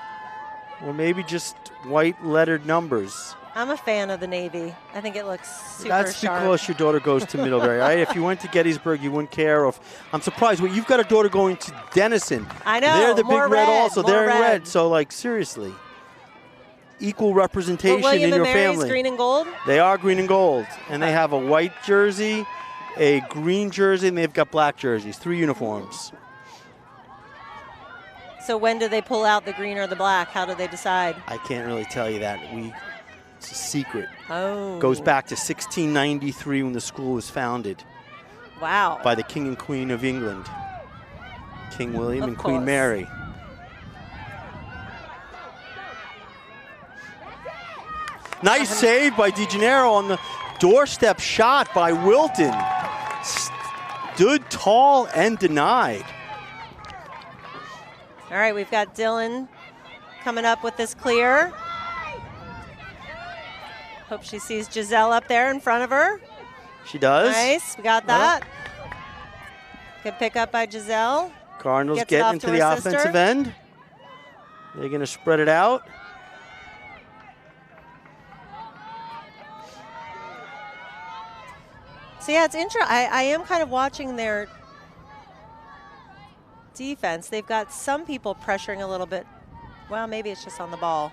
or maybe just white lettered numbers. I'm a fan of the Navy. I think it looks super That's sharp. because your daughter goes to Middlebury, right? If you went to Gettysburg, you wouldn't care. I'm surprised. Well, you've got a daughter going to Denison. I know. They're the more big red also. more They're in red. So, like, seriously. Equal representation in your family. Green and gold? They are green and gold. And they have a white jersey, a green jersey, and they've got black jerseys. 3 uniforms. So when do they pull out the green or the black? How do they decide? I can't really tell you that. It's a secret. Oh. Goes back to 1693 when the school was founded. Wow. By the King and Queen of England. King William and Queen Mary. Nice save by DeGennaro on the doorstep shot by Wilton. Stood tall and denied. All right, we've got Dylan coming up with this clear. Hope she sees Giselle up there in front of her. She does. Nice, we got that. Good pick up by Giselle. Cardinals getting into the offensive end. They're going to spread it out. So yeah, it's interesting. I am kind of watching their defense. They've got some people pressuring a little bit. Well, maybe it's just on the ball.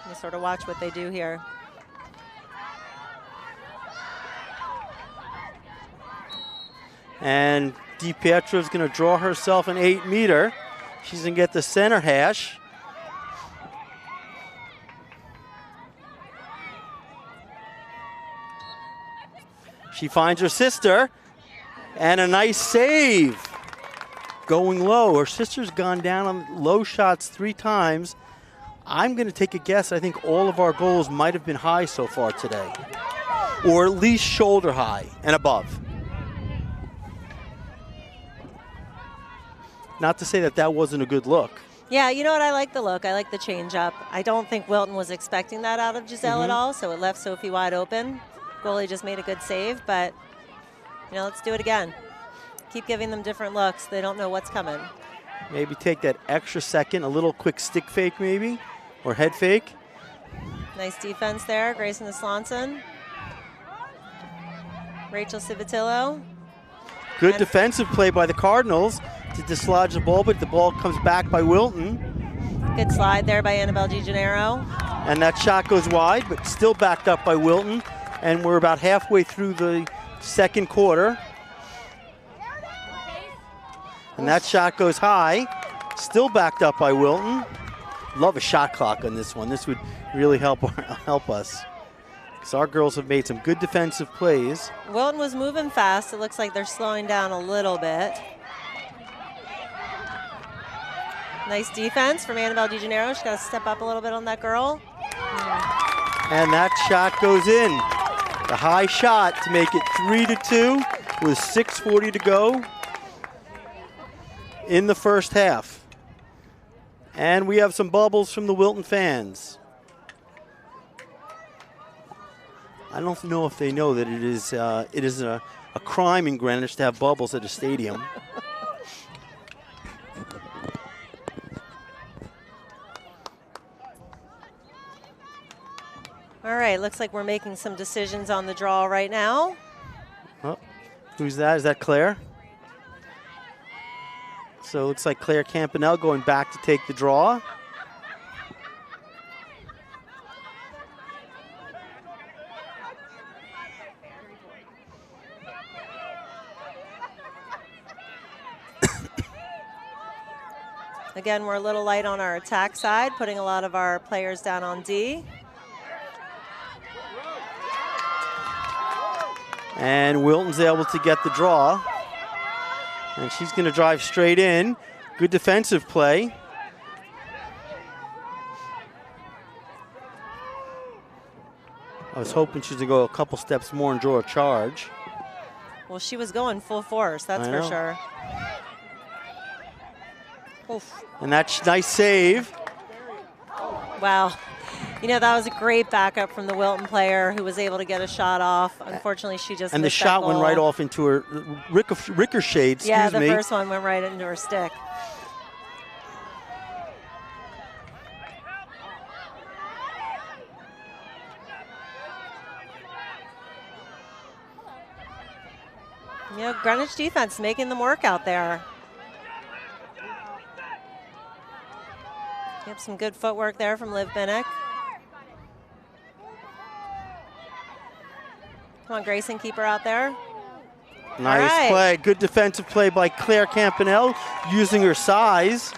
You sort of watch what they do here. And DiPietro's going to draw herself an 8 meter. She's going to get the center hash. She finds her sister, and a nice save. Going low. Her sister's gone down on low shots 3 times. I'm going to take a guess. I think all of our goals might have been high so far today, or at least shoulder high and above. Not to say that that wasn't a good look. Yeah, you know what? I like the look. I like the change up. I don't think Wilton was expecting that out of Giselle at all, so it left Sophie wide open. Goalie just made a good save, but you know, let's do it again. Keep giving them different looks. They don't know what's coming. Maybe take that extra second, a little quick stick fake maybe, or head fake. Nice defense there, Grayson Slanson. Rachel Civitillo. Good defensive play by the Cardinals. to dislodge the ball, but the ball comes back by Wilton. Good slide there by Annabelle DiGennaro. And that shot goes wide, but still backed up by Wilton. And we're about halfway through the second quarter. And that shot goes high, still backed up by Wilton. Love a shot clock on this one. This would really help us. Because our girls have made some good defensive plays. Wilton was moving fast. It looks like they're slowing down a little bit. Nice defense from Annabelle DiGennaro. She's got to step up a little bit on that girl. And that shot goes in. The high shot to make it 3-2 with 6:40 to go in the first half. And we have some bubbles from the Wilton fans. I don't know if they know that it is a crime in Greenwich to have bubbles at a stadium. All right, looks like we're making some decisions on the draw right now. Oh, who's that? Is that Claire? So it looks like Claire Campanelle going back to take the draw. Again, we're a little light on our attack side, putting a lot of our players down on D. And Wilton's able to get the draw. And she's going to drive straight in. Good defensive play. I was hoping she was going to go a couple steps more and draw a charge. Well, she was going full force, that's for sure. Oof. And that's nice save. Wow. You know, that was a great backup from the Wilton player who was able to get a shot off. Unfortunately, she just and the missed shot that went goal. right off into her ricocheted. Yeah, the first one went right into her stick. You know, Greenwich defense making them work out there. Yep, some good footwork there from Liv Binnick. Come on, Grayson, keep her out there. Nice play. Good defensive play by Claire Campanelle, using her size.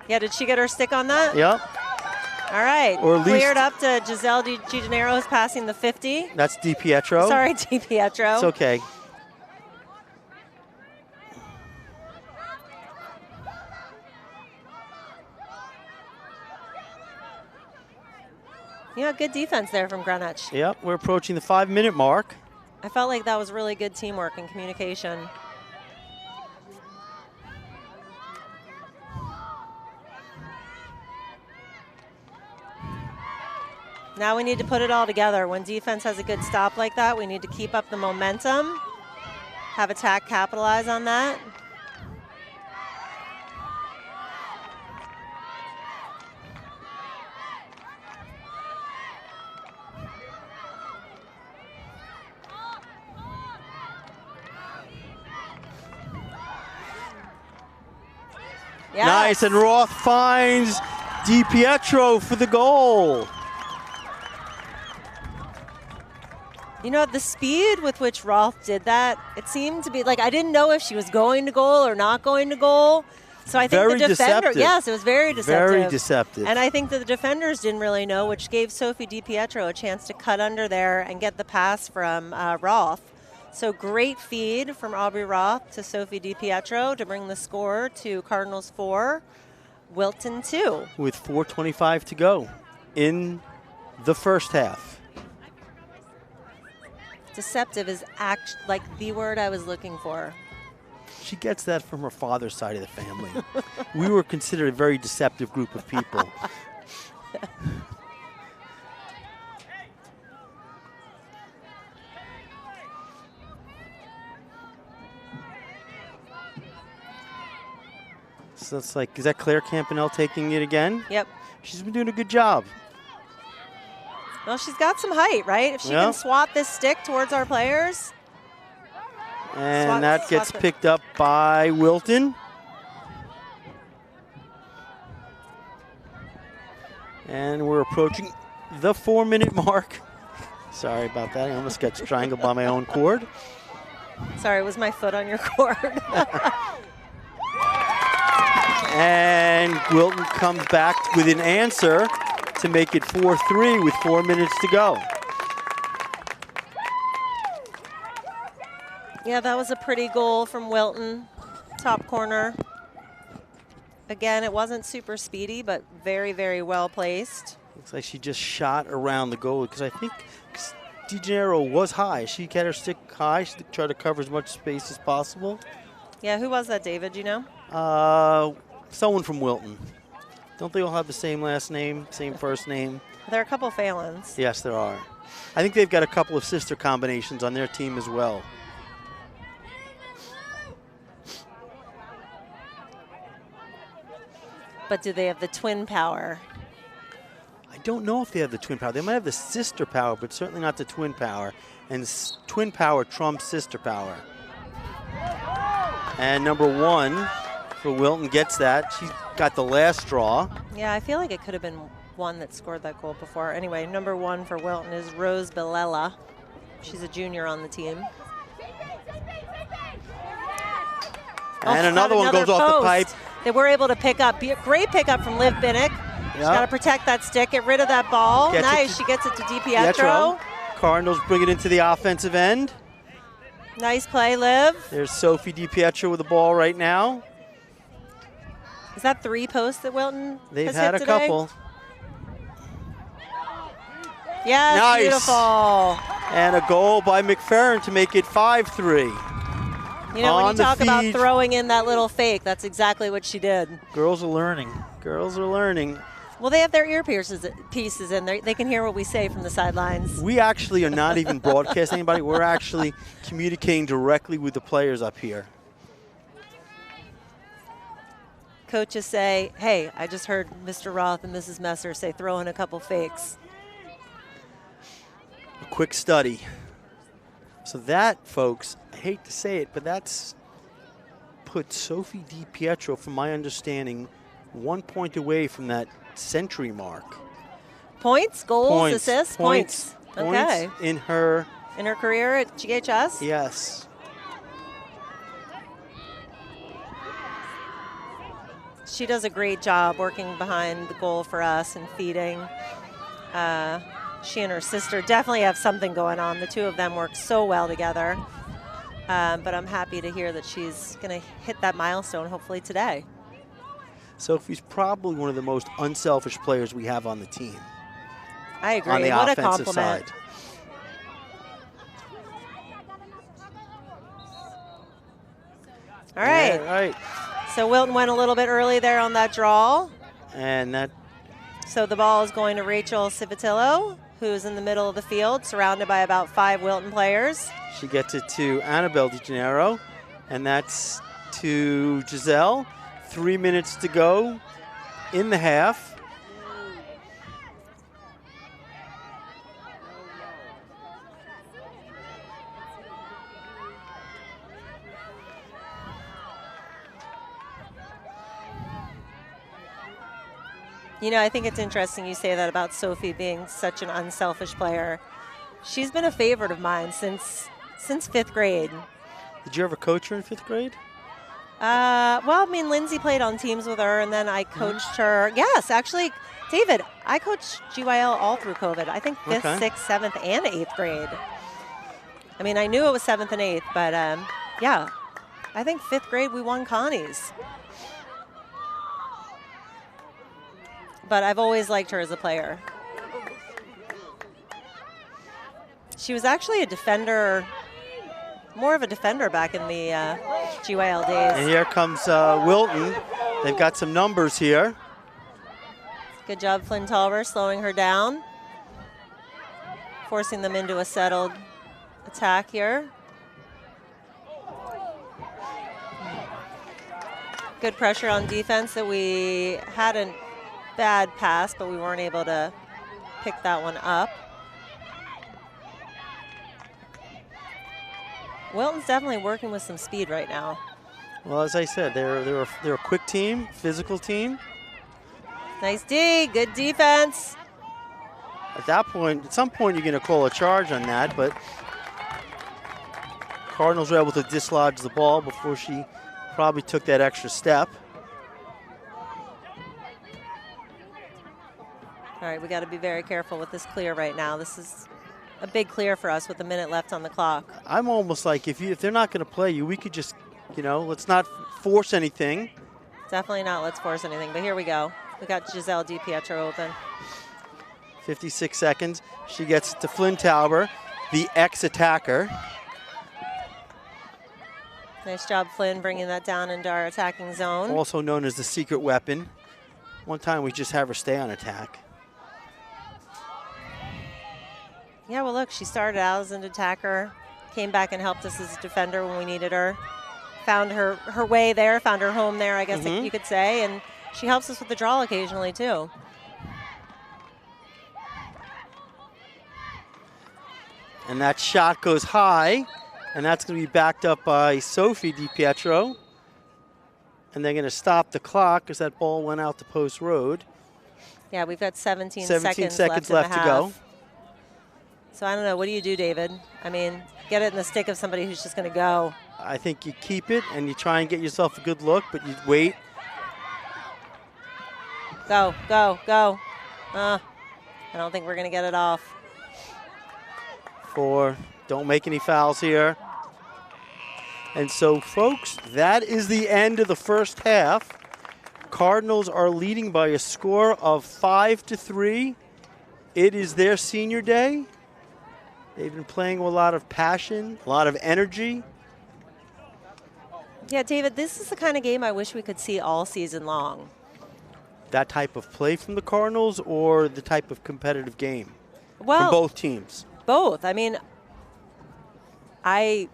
Yeah, did she get her stick on that? Yep. All right. Or at least cleared up to Giselle DiGennaro, who's passing the 50. That's DiPietro. Sorry, DiPietro. It's okay. Yeah, good defense there from Greenwich. Yep, we're approaching the 5-minute mark. I felt like that was really good teamwork and communication. Now we need to put it all together. When defense has a good stop like that, we need to keep up the momentum, have attack capitalize on that. Yes. Nice, and Roth finds DiPietro for the goal. You know, the speed with which Roth did that, it seemed to be like, I didn't know if she was going to goal or not going to goal. So I think Very the defender, deceptive. yes, it was very deceptive. Very deceptive. And I think that the defenders didn't really know, which gave Sophie DiPietro a chance to cut under there and get the pass from Roth. So great feed from Aubrey Roth to Sophie DiPietro to bring the score to Cardinals 4, Wilton 2. With 4:25 to go in the first half. Deceptive is like the word I was looking for. She gets that from her father's side of the family. We were considered a very deceptive group of people. So it's like, is that Claire Campanelle taking it again? Yep. She's been doing a good job. Well, she's got some height, right? If she can swat this stick towards our players. And that gets picked up by Wilton. And we're approaching the 4-minute mark. Sorry about that. I almost got strangled by my own cord. Sorry, it was my foot on your cord. And Wilton comes back with an answer to make it 4-3 with 4 minutes to go. Yeah, that was a pretty goal from Wilton, top corner. Again, it wasn't super speedy, but very, very well placed. Looks like she just shot around the goal because I think DeGennaro was high. She had her stick high. She tried to cover as much space as possible. Yeah, who was that, David? Do you know? Someone from Wilton. Don't they all have the same last name, same first name? There are a couple Phalons. Yes, there are. I think they've got a couple of sister combinations on their team as well. But do they have the twin power? I don't know if they have the twin power. They might have the sister power, but certainly not the twin power. And twin power trumps sister power. And number 1 for Wilton gets that. She got the last straw. Yeah, I feel like it could have been one that scored that goal before. Anyway, number 1 for Wilton is Rose Bilella. She's a junior on the team. And another one goes off the pipe. They were able to pick up. Great pickup from Liv Binnick. She's got to protect that stick, get rid of that ball. Nice, she gets it to DiPietro. Cardinals bring it into the offensive end. Nice play, Liv. There's Sophie DiPietro with the ball right now. Is that 3 posts that Wilton They've has had hit a today? couple. Yes, nice. Beautiful. And a goal by McFerrin to make it 5-3. You know, when you talk about throwing in that little fake, that's exactly what she did. Girls are learning. Girls are learning. Well, they have their earpieces in there. They can hear what we say from the sidelines. We actually are not even broadcasting anybody. We're actually communicating directly with the players up here. Coaches say, hey, I just heard Mr. Roth and Mrs. Messer say throw in a couple fakes. A quick study. So that, folks, I hate to say it, but that's put Sophie DiPietro, from my understanding, 1 point away from that century mark. Points, goals, assists, points. Okay. Points in her career at GHS? Yes. She does a great job working behind the goal for us and feeding. She and her sister definitely have something going on. The two of them work so well together. But I'm happy to hear that she's going to hit that milestone hopefully today. Sophie's probably one of the most unselfish players we have on the team. I agree. On the what offensive a compliment. side. All right. Yeah, right. So Wilton went a little bit early there on that draw. And that. So the ball is going to Rachel Civitillo, who's in the middle of the field, surrounded by about 5 Wilton players. She gets it to Annabelle DeGennaro, and that's to Giselle. 3 minutes to go in the half. You know, I think it's interesting you say that about Sophie being such an unselfish player. She's been a favorite of mine since 5th grade. Did you ever coach her in 5th grade? Well, I mean, Lindsay played on teams with her, and then I coached her. Yes, actually, David, I coached GYL all through COVID. I think 5th, 6th, 7th, and 8th grade. I mean, I knew it was 7th and 8th, but yeah, I think 5th grade we won Connie's. But I've always liked her as a player. She was actually a defender, more of a defender back in the GYL days. And here comes Wilton. They've got some numbers here. Good job, Flynn Tolver, slowing her down, forcing them into a settled attack here. Good pressure on defense that we had a bad pass, but we weren't able to pick that one up. Wilton's definitely working with some speed right now. Well, as I said, they're a quick team, physical team. Nice D, good defense. At that point, at some point, you're going to call a charge on that, but Cardinals were able to dislodge the ball before she probably took that extra step. All right, we got to be very careful with this clear right now. This is a big clear for us with a minute left on the clock. I'm almost like, if they're not going to play you, we could just, let's not force anything. Definitely not let's force anything, but here we go. We got Giselle DiPietro open. 56 seconds. She gets to Flynn Tauber, the ex-attacker. Nice job, Flynn, bringing that down into our attacking zone. Also known as the secret weapon. One time we just have her stay on attack. Yeah, well, look, she started out as an attacker, came back and helped us as a defender when we needed her. Found her way there, found her home there, I guess you could say, and she helps us with the draw occasionally, too. And that shot goes high, and that's going to be backed up by Sophie DiPietro. And they're going to stop the clock because that ball went out to Post Road. Yeah, we've got 17 seconds left to go. So I don't know. What do you do, David? I mean, get it in the stick of somebody who's just going to go. I think you keep it and you try and get yourself a good look, but you wait. Go, go, go. I don't think we're going to get it off. Don't make any fouls here. And so, folks, that is the end of the first half. Cardinals are leading by a score of 5-3. It is their senior day. They've been playing with a lot of passion, a lot of energy. Yeah, David, this is the kind of game I wish we could see all season long. That type of play from the Cardinals or the type of competitive game from both teams? Both. I mean, I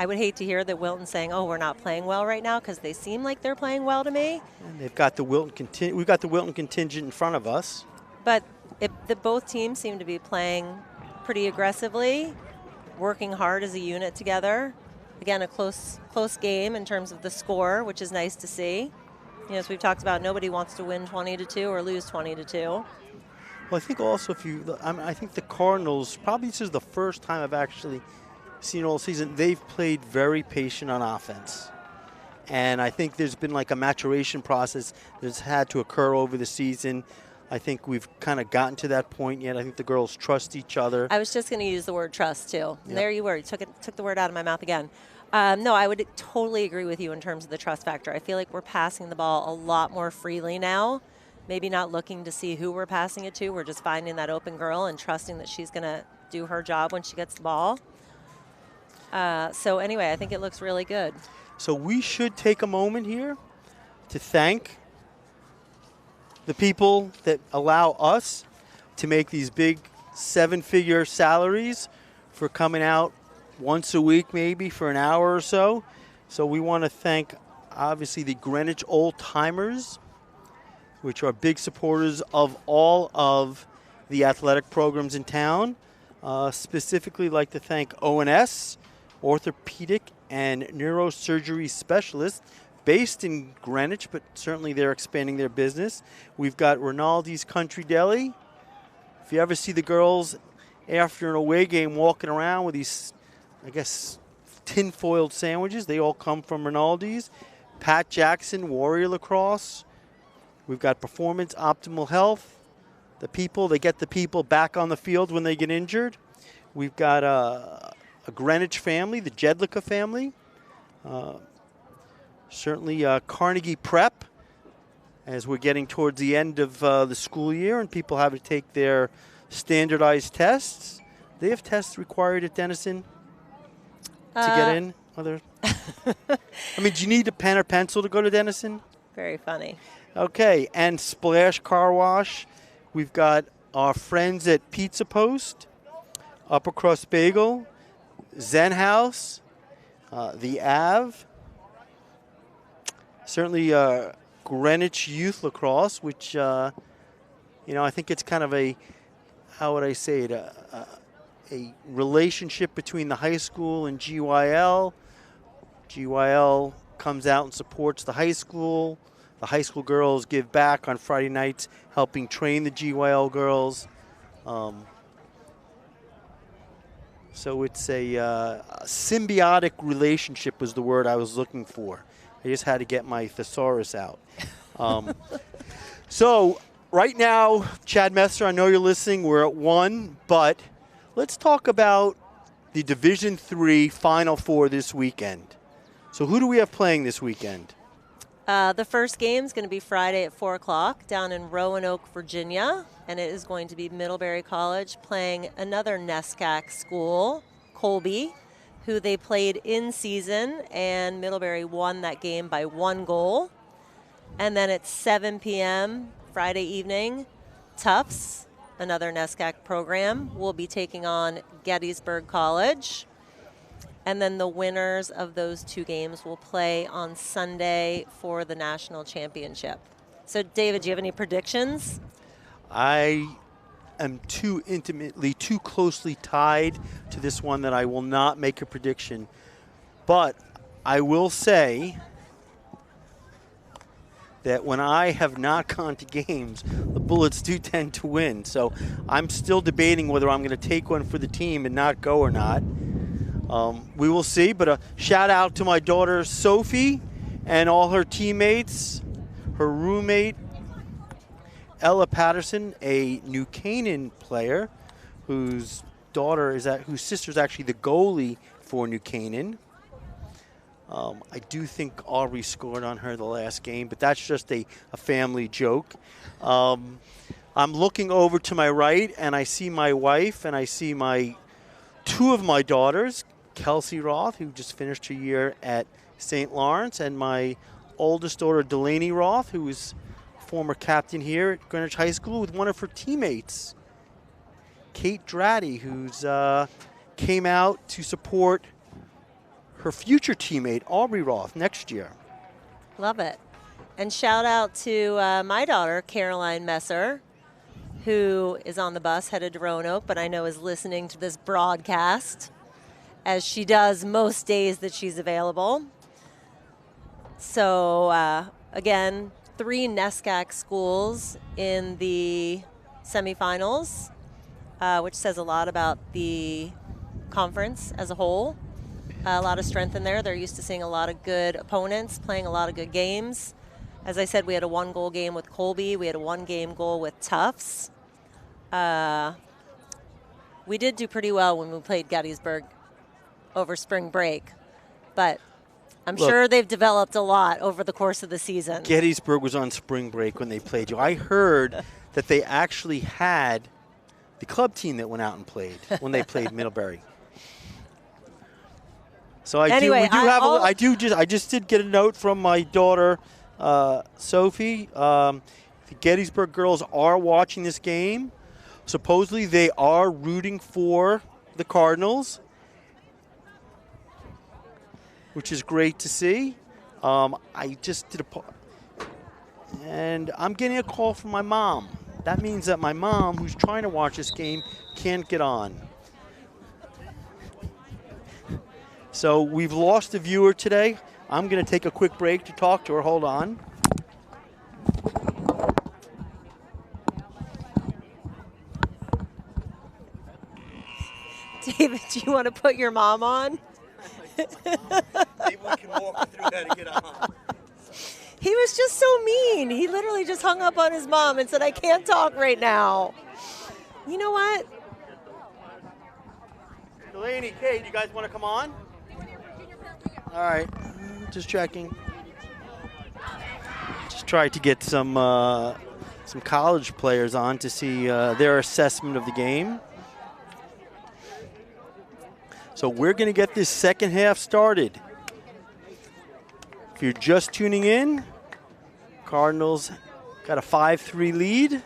would hate to hear that Wilton saying, "Oh, we're not playing well right now," because they seem like they're playing well to me. And they've got the Wilton we've got the Wilton contingent in front of us. But both teams seem to be playing pretty aggressively, working hard as a unit together. Again, a close game in terms of the score, which is nice to see. As we've talked about, nobody wants to win 20-2 or lose 20-2. Well, I think also I think the Cardinals, probably this is the first time I've actually seen all season, they've played very patient on offense. And I think there's been like a maturation process that's had to occur over the season. I think we've kind of gotten to that point yet. I think the girls trust each other. I was just going to use the word trust, too. Yep. And there you were. You took the word out of my mouth again. No, I would totally agree with you in terms of the trust factor. I feel like we're passing the ball a lot more freely now. Maybe not looking to see who we're passing it to. We're just finding that open girl and trusting that she's going to do her job when she gets the ball. So anyway, I think it looks really good. So we should take a moment here to thank the people that allow us to make these big 7-figure salaries for coming out once a week, maybe for an hour or so. So we want to thank, obviously, the Greenwich Old Timers, which are big supporters of all of the athletic programs in town. Specifically like to thank ONS, orthopedic and neurosurgery specialist, based in Greenwich, but certainly they're expanding their business. We've got Rinaldi's Country Deli. If you ever see the girls after an away game walking around with these, I guess, tin-foiled sandwiches, they all come from Rinaldi's. Pat Jackson, Warrior Lacrosse. We've got Performance Optimal Health. The people, they get the people back on the field when they get injured. We've got a Greenwich family, the Jedlicka family. Certainly Carnegie Prep, as we're getting towards the end of the school year and people have to take their standardized tests. They have tests required at Denison to get in? I mean, do you need a pen or pencil to go to Denison? Very funny. Okay, and Splash Car Wash. We've got our friends at Pizza Post, Upper Crust Bagel, Zen House, the Ave, certainly Greenwich Youth Lacrosse, which, I think it's kind of a, how would I say it, a relationship between the high school and GYL. GYL comes out and supports the high school The high school girls give back on Friday nights, helping train the GYL girls. So it's a symbiotic relationship was the word I was looking for. I just had to get my thesaurus out. So right now, Chad Messer, I know you're listening. We're at 1, but let's talk about the Division III Final Four this weekend. So who do we have playing this weekend? The first game is going to be Friday at 4 o'clock down in Roanoke, Virginia, and it is going to be Middlebury College playing another NESCAC school, Colby, who they played in season, and Middlebury won that game by 1 goal. And then at 7 p.m. Friday evening, Tufts, another NESCAC program, will be taking on Gettysburg College. And then the winners of those 2 games will play on Sunday for the national championship. So, David, do you have any predictions? I am too closely tied to this one that I will not make a prediction. But I will say that when I have not gone to games, the Bullets do tend to win. So I'm still debating whether I'm going to take one for the team and not go or not. We will see, but a shout out to my daughter Sophie and all her teammates, her roommate Ella Patterson, a New Canaan player whose sister is actually the goalie for New Canaan. I do think Aubrey scored on her the last game, but that's just a family joke. I'm looking over to my right, and I see my wife, and I see 2 of my daughters, Kelsey Roth, who just finished her year at St. Lawrence, and my oldest daughter, Delaney Roth, who is former captain here at Greenwich High School, with one of her teammates, Kate Dratty, who's came out to support her future teammate, Aubrey Roth, next year. Love it. And shout out to my daughter, Caroline Messer, who is on the bus headed to Roanoke, but I know is listening to this broadcast, as she does most days that she's available. So, again, 3 NESCAC schools in the semifinals, which says a lot about the conference as a whole. A lot of strength in there. They're used to seeing a lot of good opponents, playing a lot of good games. As I said, we had a 1-goal game with Colby. We had a 1-game goal with Tufts. We did do pretty well when we played Gettysburg over spring break, but I'm sure they've developed a lot over the course of the season. Gettysburg was on spring break when they played you. I heard that they actually had the club team that went out and played when they played Middlebury. So I just did get a note from my daughter, Sophie. The Gettysburg girls are watching this game. Supposedly they are rooting for the Cardinals, which is great to see. I just did and I'm getting a call from my mom. That means that my mom, who's trying to watch this game, can't get on. So we've lost a viewer today. I'm going to take a quick break to talk to her. Hold on. David, do you want to put your mom on? Maybe we can walk through that and get on. He was just so mean. He literally just hung up on his mom and said, I can't talk right now. You know what? Delaney, Kate, you guys want to come on? All right, just checking. Just tried to get some college players on to see their assessment of the game. So we're going to get this second half started. If you're just tuning in, Cardinals got a 5-3 lead.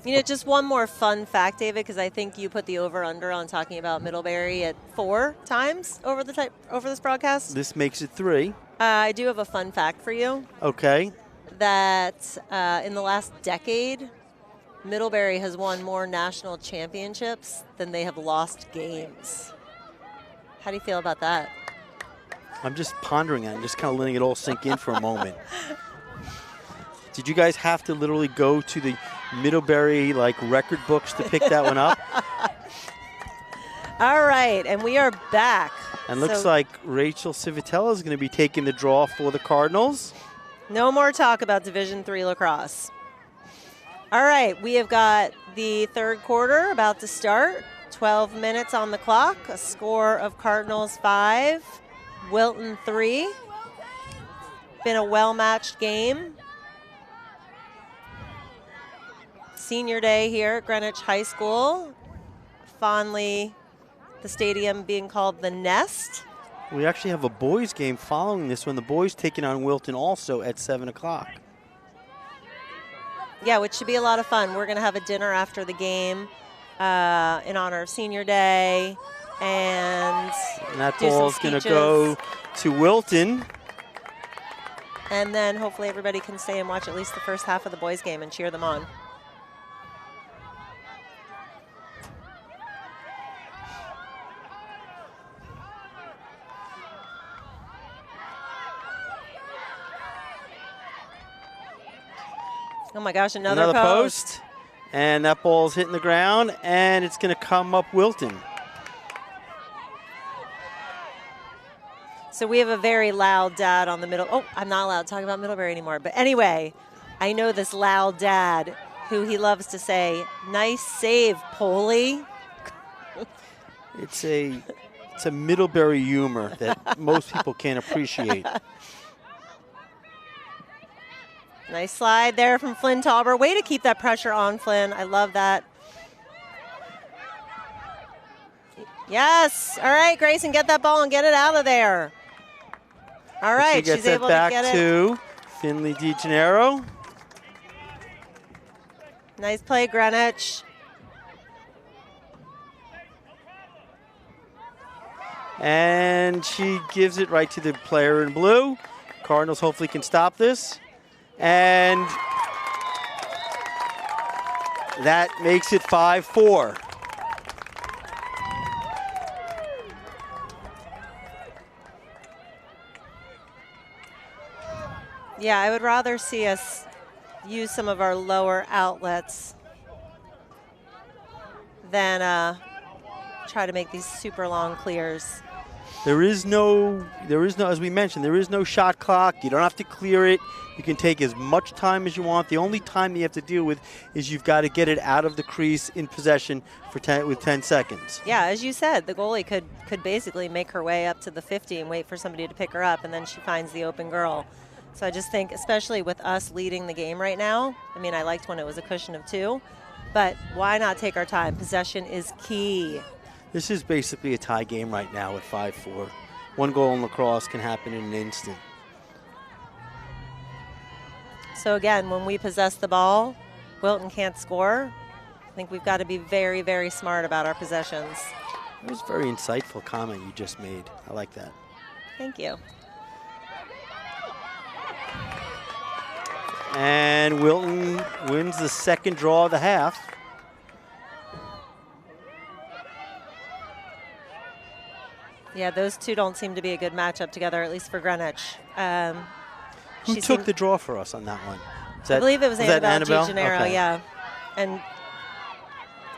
You know, just one more fun fact, David, because I think you put the over-under on talking about Middlebury at 4 times over this broadcast. This makes it 3. I do have a fun fact for you. Okay. That in the last decade, Middlebury has won more national championships than they have lost games. How do you feel about that? I'm just pondering it. I'm just kind of letting it all sink in for a moment. Did you guys have to literally go to the Middlebury record books to pick that one up? All right, and we are back. And looks like Rachel Civitella is going to be taking the draw for the Cardinals. No more talk about Division III lacrosse. All right, we have got the third quarter about to start. 12 minutes on the clock. A score of Cardinals 5, Wilton 3. Been a well-matched game. Senior day here at Greenwich High School. Fondly, the stadium being called the Nest. We actually have a boys game following this one. The boys taking on Wilton also at 7 o'clock. Yeah, which should be a lot of fun. We're going to have a dinner after the game in honor of Senior Day. And that ball's going to go to Wilton. And then hopefully everybody can stay and watch at least the first half of the boys game and cheer them on. Oh my gosh, another post. And that ball's hitting the ground, and it's going to come up Wilton. So we have a very loud dad on the middle. Oh, I'm not allowed to talk about Middlebury anymore. But anyway, I know this loud dad who he loves to say, "Nice save, Polly." It's a Middlebury humor that most people can't appreciate. Nice slide there from Flynn Tauber. Way to keep that pressure on, Flynn. I love that. Yes. All right, Grayson, get that ball and get it out of there. All right, she's able to get it back to Finley DeGennaro. Nice play, Greenwich. And she gives it right to the player in blue. Cardinals hopefully can stop this. And that makes it 5-4. Yeah, I would rather see us use some of our lower outlets than try to make these super long clears. There is no, as we mentioned, there is no shot clock. You don't have to clear it. You can take as much time as you want. The only time you have to deal with is you've got to get it out of the crease in possession for with 10 seconds. Yeah, as you said, the goalie could basically make her way up to the 50 and wait for somebody to pick her up, and then she finds the open girl. So I just think, especially with us leading the game right now, I mean, I liked when it was a cushion of 2, but why not take our time? Possession is key. This is basically a tie game right now at 5-4. One goal in lacrosse can happen in an instant. So again, when we possess the ball, Wilton can't score. I think we've got to be very, very smart about our possessions. It was a very insightful comment you just made. I like that. Thank you. And Wilton wins the second draw of the half. Yeah, those two don't seem to be a good matchup together, at least for Greenwich. Who took the draw for us on that one? I believe it was Annabelle DeGennaro, okay. Yeah. And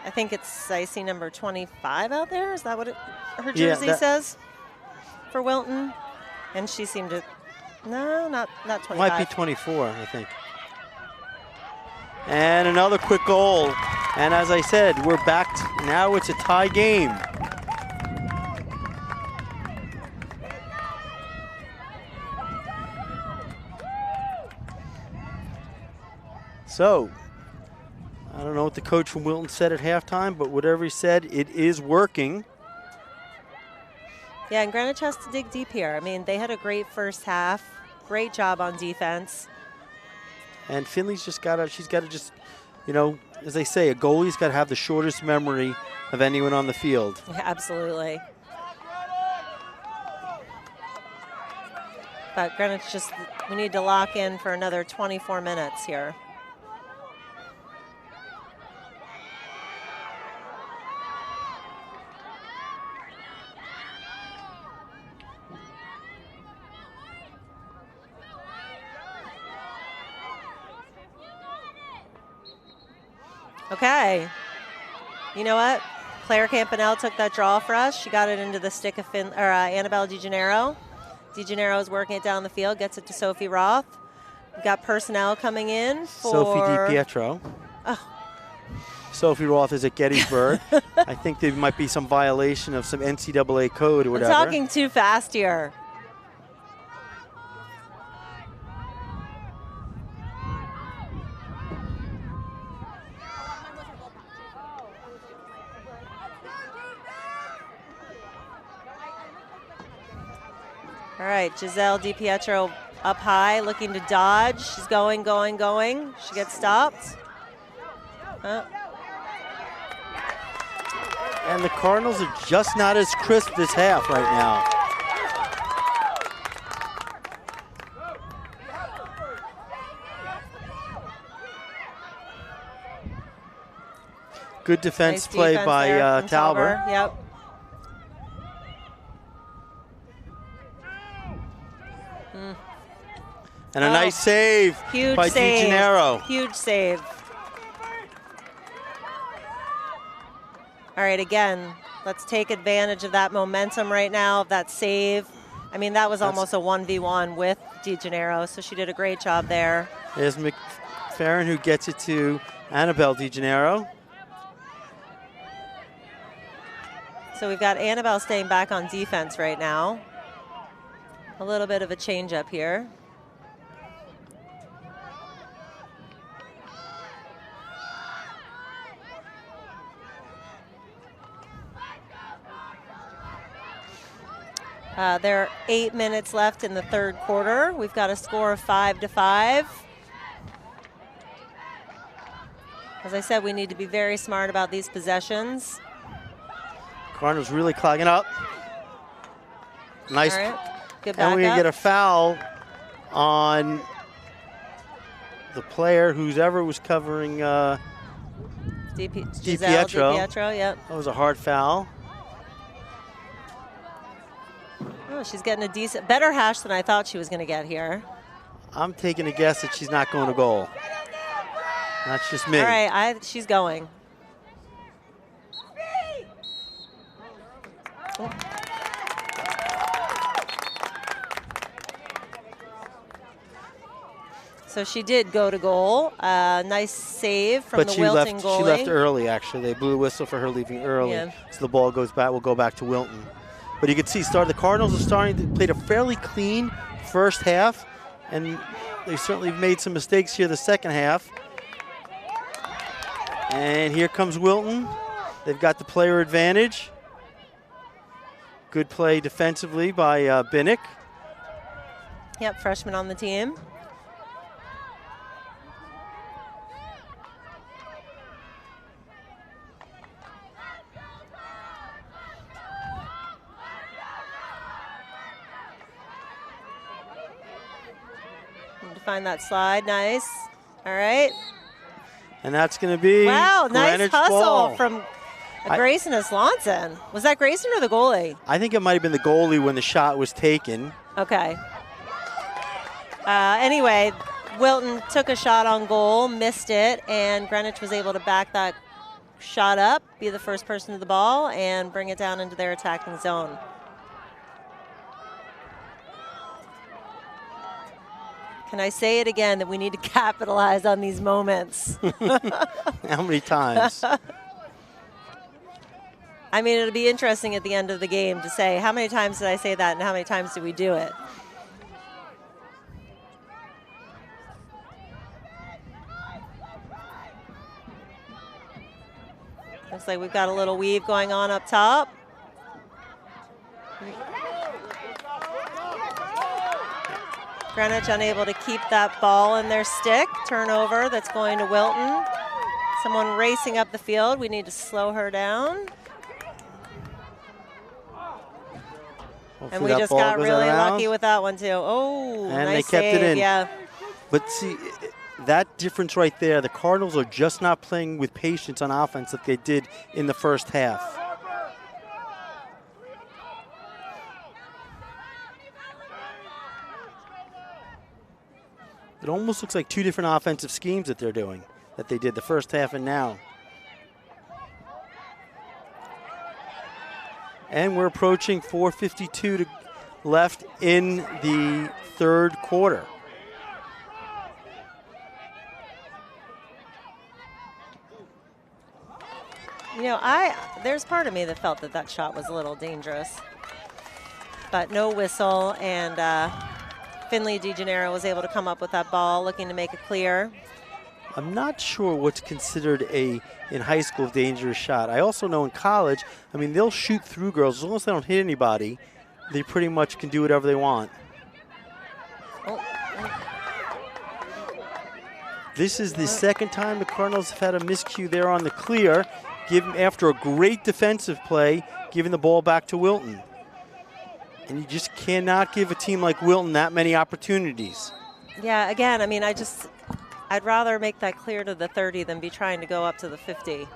I think I see number 25 out there. Is that what her jersey says for Wilton? And she seemed to, no, not 25. Might be 24, I think. And another quick goal. And as I said, we're back. Now it's a tie game. So, I don't know what the coach from Wilton said at halftime, but whatever he said, it is working. Yeah, and Greenwich has to dig deep here. I mean, they had a great first half. Great job on defense. And Finley's she's got to just, you know, as they say, a goalie's got to have the shortest memory of anyone on the field. Yeah, absolutely. But Greenwich we need to lock in for another 24 minutes here. Okay. You know what? Claire Campanelle took that draw for us. She got it into the stick of Annabelle DiGennaro. DiGennaro is working it down the field, gets it to Sophie Roth. We've got personnel coming in for... Sophie DiPietro. Oh. Sophie Roth is at Gettysburg. I think there might be some violation of some NCAA code or whatever. I'm talking too fast here. All right, Giselle DiPietro up high, looking to dodge. She's going. She gets stopped. And the Cardinals are just not as crisp this half right now. Good defense Nice play defense by there from Talbot. Yep. And a nice save Huge by save. DiGennaro. Huge save. All right, again, let's take advantage of that momentum right now, of that save. I mean, that was almost a 1v1 with DiGennaro, so she did a great job there. There's McFerrin who gets it to Annabelle DiGennaro. So we've got Annabelle staying back on defense right now. A little bit of a change up here. There are 8 minutes left in the third quarter. We've got a score of 5-5. As I said, we need to be very smart about these possessions. Cardinals really clogging up. Nice. All right. Good and we're going backup. to get a foul on the player who's ever was covering Giselle DiPietro, yep. That was a hard foul. Oh, she's getting a better hash than I thought she was going to get here. I'm taking a guess that she's not going to goal. That's just me. All right, she's going. Oh. So she did go to goal. Nice save from the Wilton goalie. She left early, actually. They blew a whistle for her leaving early. Yeah. So the ball goes back. Will go back to Wilton. But you can see, the Cardinals are starting to play a fairly clean first half, and they certainly made some mistakes here the second half. And here comes Wilton. They've got the player advantage. Good play defensively by Binnick. Yep, freshman on the team. Find that slide, nice. All right. And that's going to be wow, nice Greenwich hustle ball. from Grayson Aslanson. Was that Grayson or the goalie? I think it might have been the goalie when the shot was taken. Okay. Anyway, Wilton took a shot on goal, missed it, and Greenwich was able to back that shot up, be the first person to the ball, and bring it down into their attacking zone. Can I say it again that we need to capitalize on these moments? How many times? I mean, it'll be interesting at the end of the game to say, how many times did I say that and how many times did we do it? Looks like we've got a little weave going on up top. Greenwich unable to keep that ball in their stick. Turnover that's going to Wilton. Someone racing up the field. We need to slow her down. Hopefully and we that just ball got goes really around. lucky with that one too. Oh, And nice they kept save, it in. Yeah. But see, that difference right there, the Cardinals are just not playing with patience on offense that they did in the first half. It almost looks like two different offensive schemes that they're doing, that they did the first half and now. And we're approaching 4:52 left in the third quarter. You know, there's part of me that felt that shot was a little dangerous. But no whistle, and Finley DeGennaro was able to come up with that ball, looking to make it clear. I'm not sure what's considered in high school dangerous shot. I also know in college, I mean, they'll shoot through girls. As long as they don't hit anybody, they pretty much can do whatever they want. Oh. This is the second time the Cardinals have had a miscue there on the clear, after a great defensive play, giving the ball back to Wilton. And you just cannot give a team like Wilton that many opportunities. Yeah, again, I mean, I'd rather make that clear to the 30 than be trying to go up to the 50.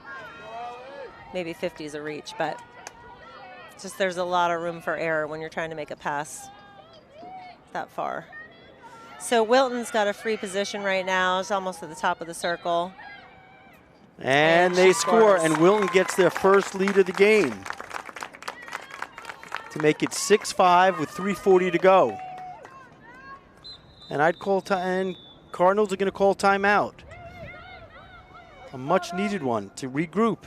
Maybe 50 is a reach, but just there's a lot of room for error when you're trying to make a pass that far. So Wilton's got a free position right now. It's almost at the top of the circle. And they score, and Wilton gets their first lead of the game to make it 6-5 with 3:40 to go. And and Cardinals are going to call timeout. A much needed one to regroup.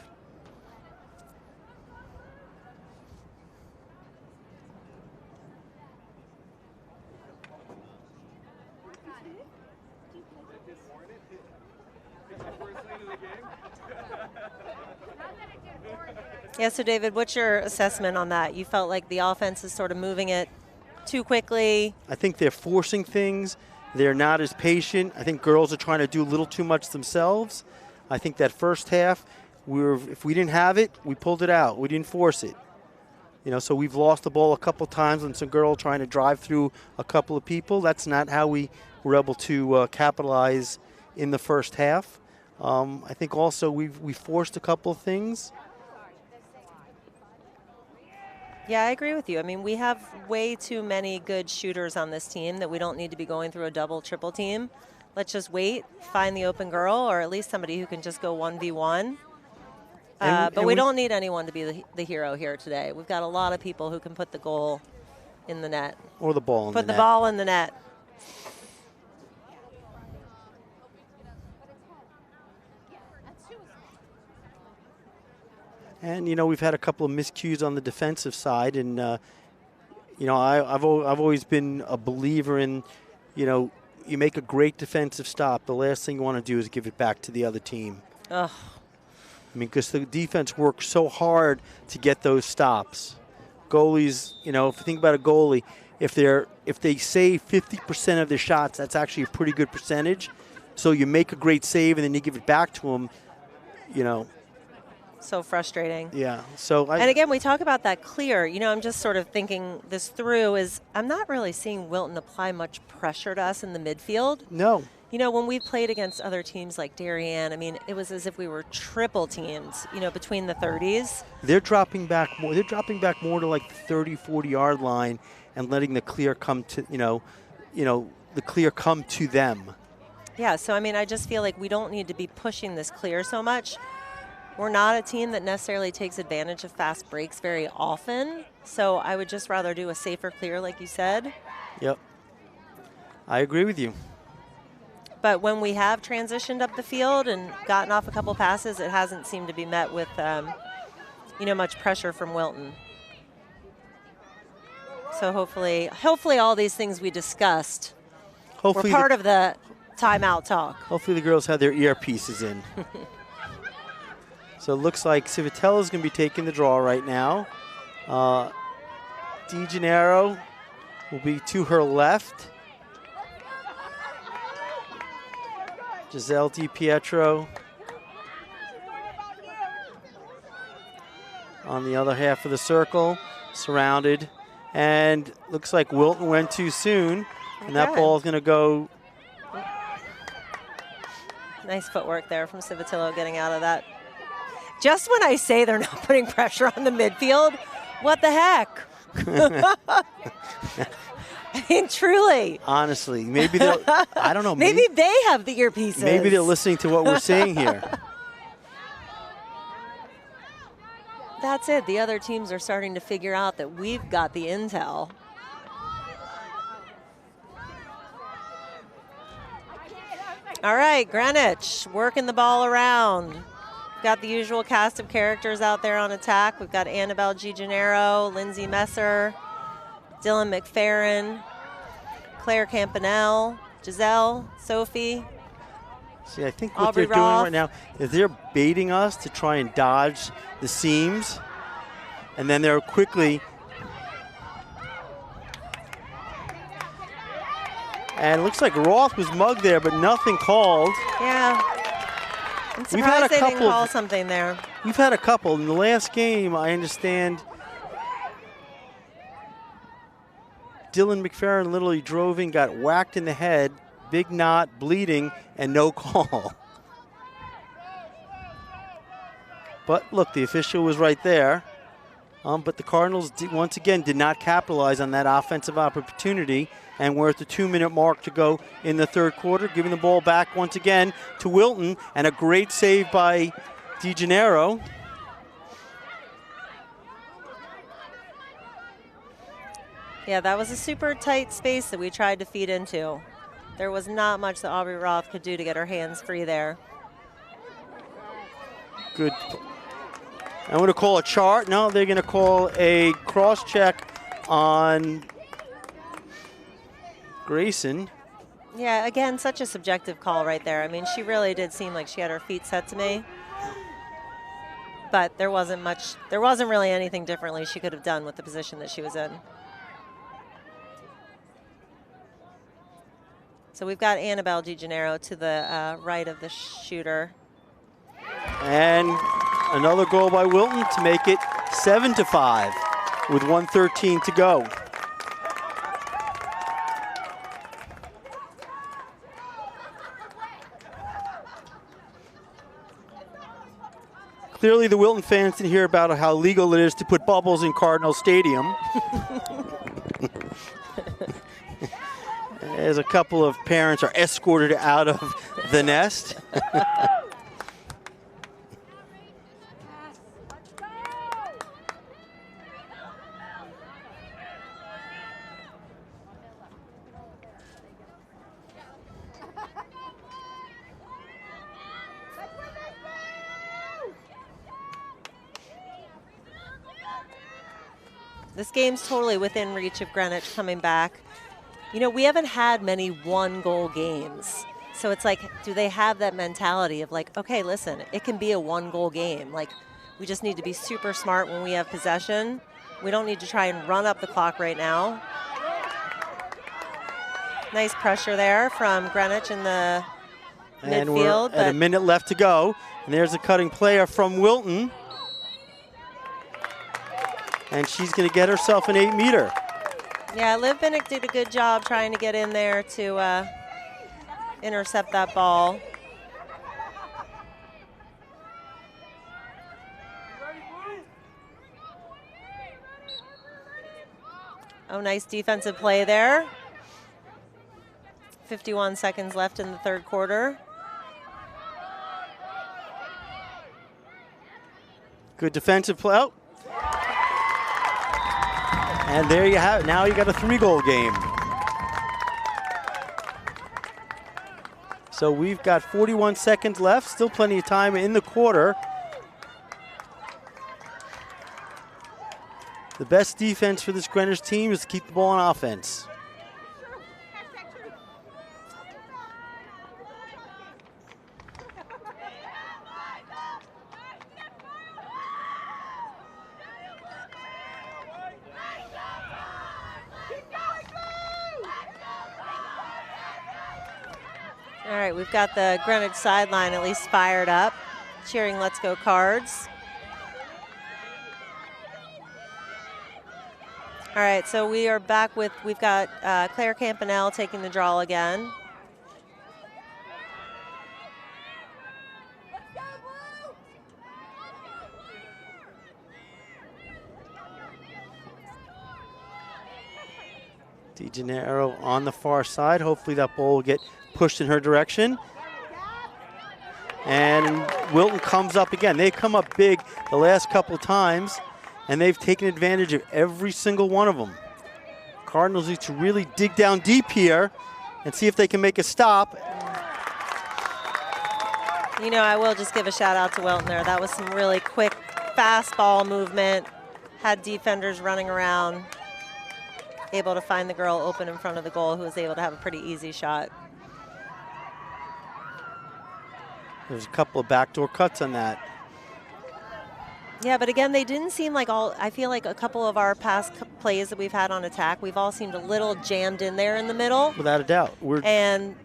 Yeah, so David, what's your assessment on that? You felt like the offense is sort of moving it too quickly. I think they're forcing things. They're not as patient. I think girls are trying to do a little too much themselves. I think that first half, if we didn't have it, we pulled it out. We didn't force it. You know, so we've lost the ball a couple times on some girl trying to drive through a couple of people. That's not how we were able to capitalize in the first half. I think also we forced a couple of things. Yeah, I agree with you. I mean, we have way too many good shooters on this team that we don't need to be going through a double, triple team. Let's just wait, find the open girl, or at least somebody who can just go 1v1. But we don't need anyone to be the hero here today. We've got a lot of people who can put the goal in the net. Or the ball in the net. Put the ball in the net. And, you know, we've had a couple of miscues on the defensive side. And, you know, I've always been a believer in, you know, you make a great defensive stop. The last thing you want to do is give it back to the other team. Ugh. I mean, because the defense works so hard to get those stops. Goalies, you know, if you think about a goalie, if they save 50% of their shots, that's actually a pretty good percentage. So you make a great save and then you give it back to them, you know. So frustrating. Yeah. And again, we talk about that clear. You know, I'm just sort of thinking this through is I'm not really seeing Wilton apply much pressure to us in the midfield. No. You know, when we played against other teams like Darien, I mean, it was as if we were triple teams, you know, between the 30s. They're dropping back more. They're dropping back more to like the 30, 40-yard line and letting the clear come to, you know, the clear come to them. Yeah, so I mean, I just feel like we don't need to be pushing this clear so much. We're not a team that necessarily takes advantage of fast breaks very often, so I would just rather do a safer clear, like you said. Yep. I agree with you. But when we have transitioned up the field and gotten off a couple passes, it hasn't seemed to be met with, you know, much pressure from Wilton. So hopefully all these things we discussed were part of the timeout talk. Hopefully the girls had their earpieces in. So it looks like Civitella's going to be taking the draw right now. DeGennaro will be to her left. Giselle DiPietro on the other half of the circle, surrounded. And looks like Wilton went too soon, and that ball's going to go. Nice footwork there from Civitello getting out of that. Just when I say they're not putting pressure on the midfield, what the heck? I mean, truly. Honestly, maybe they'll, I don't know. Maybe they have the earpieces. Maybe they're listening to what we're saying here. That's it. The other teams are starting to figure out that we've got the intel. All right, Greenwich working the ball around. We've got the usual cast of characters out there on attack. We've got Annabelle G. Gennaro, Lindsay Messer, Dylan McFerrin, Claire Campanelle, Giselle, Sophie. See, I think what Aubrey they're doing Roth. right now is they're baiting us to try and dodge the seams, and then they're quickly. And it looks like Roth was mugged there, but nothing called. Yeah. I'm We've had surprised a they didn't couple call of- something there. We've had a couple. In the last game, I understand Dylan McFerrin literally drove in, got whacked in the head, big knot, bleeding, and no call. But look, the official was right there. But the Cardinals, once again, did not capitalize on that offensive opportunity. And we're at the 2-minute mark to go in the third quarter, giving the ball back once again to Wilton, and a great save by DeGennaro. Yeah, that was a super tight space that we tried to feed into. There was not much that Aubrey Roth could do to get her hands free there. Good. I'm going to call a chart. No, they're going to call a cross-check on Grayson. Yeah, again, such a subjective call right there. I mean, she really did seem like she had her feet set to me. But there wasn't really anything differently she could have done with the position that she was in. So we've got Annabelle DeGennaro to the right of the shooter. And another goal by Wilton to make it 7-5 with 1:13 to go. Clearly the Wilton fans didn't hear about how legal it is to put bubbles in Cardinal Stadium. As a couple of parents are escorted out of the nest. This game's totally within reach of Greenwich coming back. You know, we haven't had many one-goal games. So it's like, do they have that mentality of like, okay, listen, it can be a one-goal game. Like, we just need to be super smart when we have possession. We don't need to try and run up the clock right now. Nice pressure there from Greenwich in the And midfield. we're at a minute left to go. And there's a cutting player from Wilton. And she's going to get herself an 8-meter. Yeah, Liv Binnick did a good job trying to get in there to intercept that ball. Oh, nice defensive play there. 51 seconds left in the third quarter. Good defensive play. Oh. And there you have it. Now you got a 3-goal game. So we've got 41 seconds left. Still plenty of time in the quarter. The best defense for this Greenwich team is to keep the ball on offense. All right, we've got the Greenwich sideline at least fired up, cheering Let's Go Cards. All right, so we are back with, we've got Claire Campanelle taking the draw again. DeGennaro on the far side. Hopefully that ball will get pushed in her direction. And Wilton comes up again. They come up big the last couple of times, and they've taken advantage of every single one of them. Cardinals need to really dig down deep here and see if they can make a stop. You know, I will just give a shout out to Wilton there. That was some really quick, fast ball movement. Had defenders running around, able to find the girl open in front of the goal who was able to have a pretty easy shot. There's a couple of backdoor cuts on that. Yeah, but again, they didn't seem like all, I feel like a couple of our past plays that we've had on attack, we've all seemed a little jammed in there in the middle. Without a doubt. And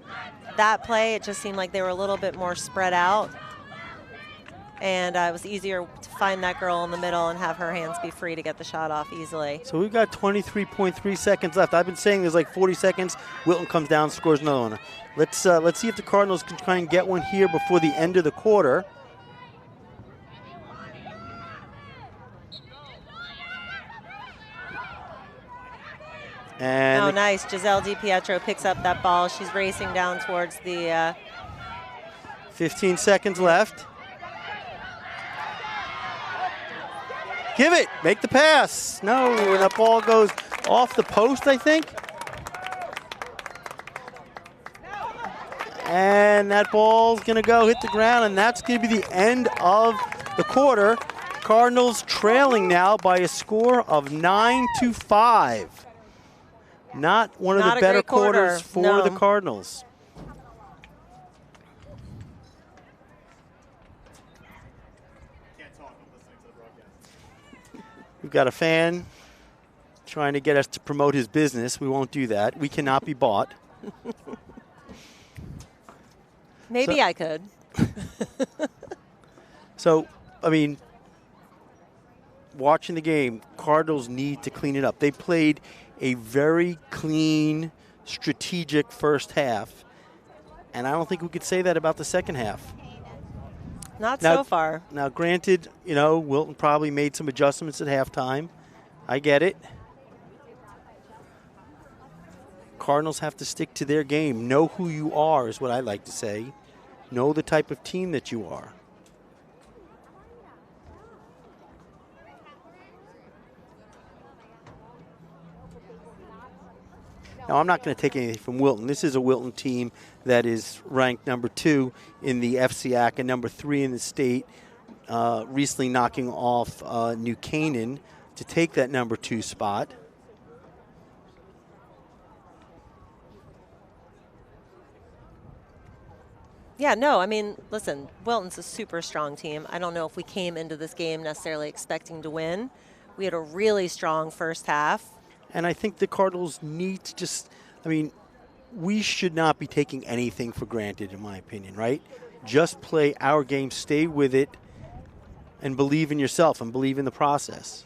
that play, it just seemed like they were a little bit more spread out. And it was easier to find that girl in the middle and have her hands be free to get the shot off easily. So we've got 23.3 seconds left. I've been saying there's like 40 seconds. Wilton comes down, scores another one. Let's see if the Cardinals can try and get one here before the end of the quarter. And oh, nice. Giselle DiPietro picks up that ball. She's racing down towards the... 15 seconds left. Give it. Make the pass. No, that ball goes off the post, I think. And that ball's going to go hit the ground, and that's going to be the end of the quarter. Cardinals trailing now by a score of 9-5. Not one of the better quarters for the Cardinals. We've got a fan trying to get us to promote his business. We won't do that. We cannot be bought. Maybe I could. So, I mean, watching the game, Cardinals need to clean it up. They played a very clean, strategic first half, and I don't think we could say that about the second half. Not so far. Now, granted, you know, Wilton probably made some adjustments at halftime. I get it. Cardinals have to stick to their game. Know who you are is what I like to say. Know the type of team that you are. Now, I'm not going to take anything from Wilton. This is a Wilton team that is ranked number 2 in the FCAC and number 3 in the state, recently knocking off New Canaan to take that number 2 spot. Yeah, no, I mean, listen, Wilton's a super strong team. I don't know if we came into this game necessarily expecting to win. We had a really strong first half. And I think the Cardinals need to just, I mean, we should not be taking anything for granted, in my opinion, right? Just play our game, stay with it, and believe in yourself and believe in the process.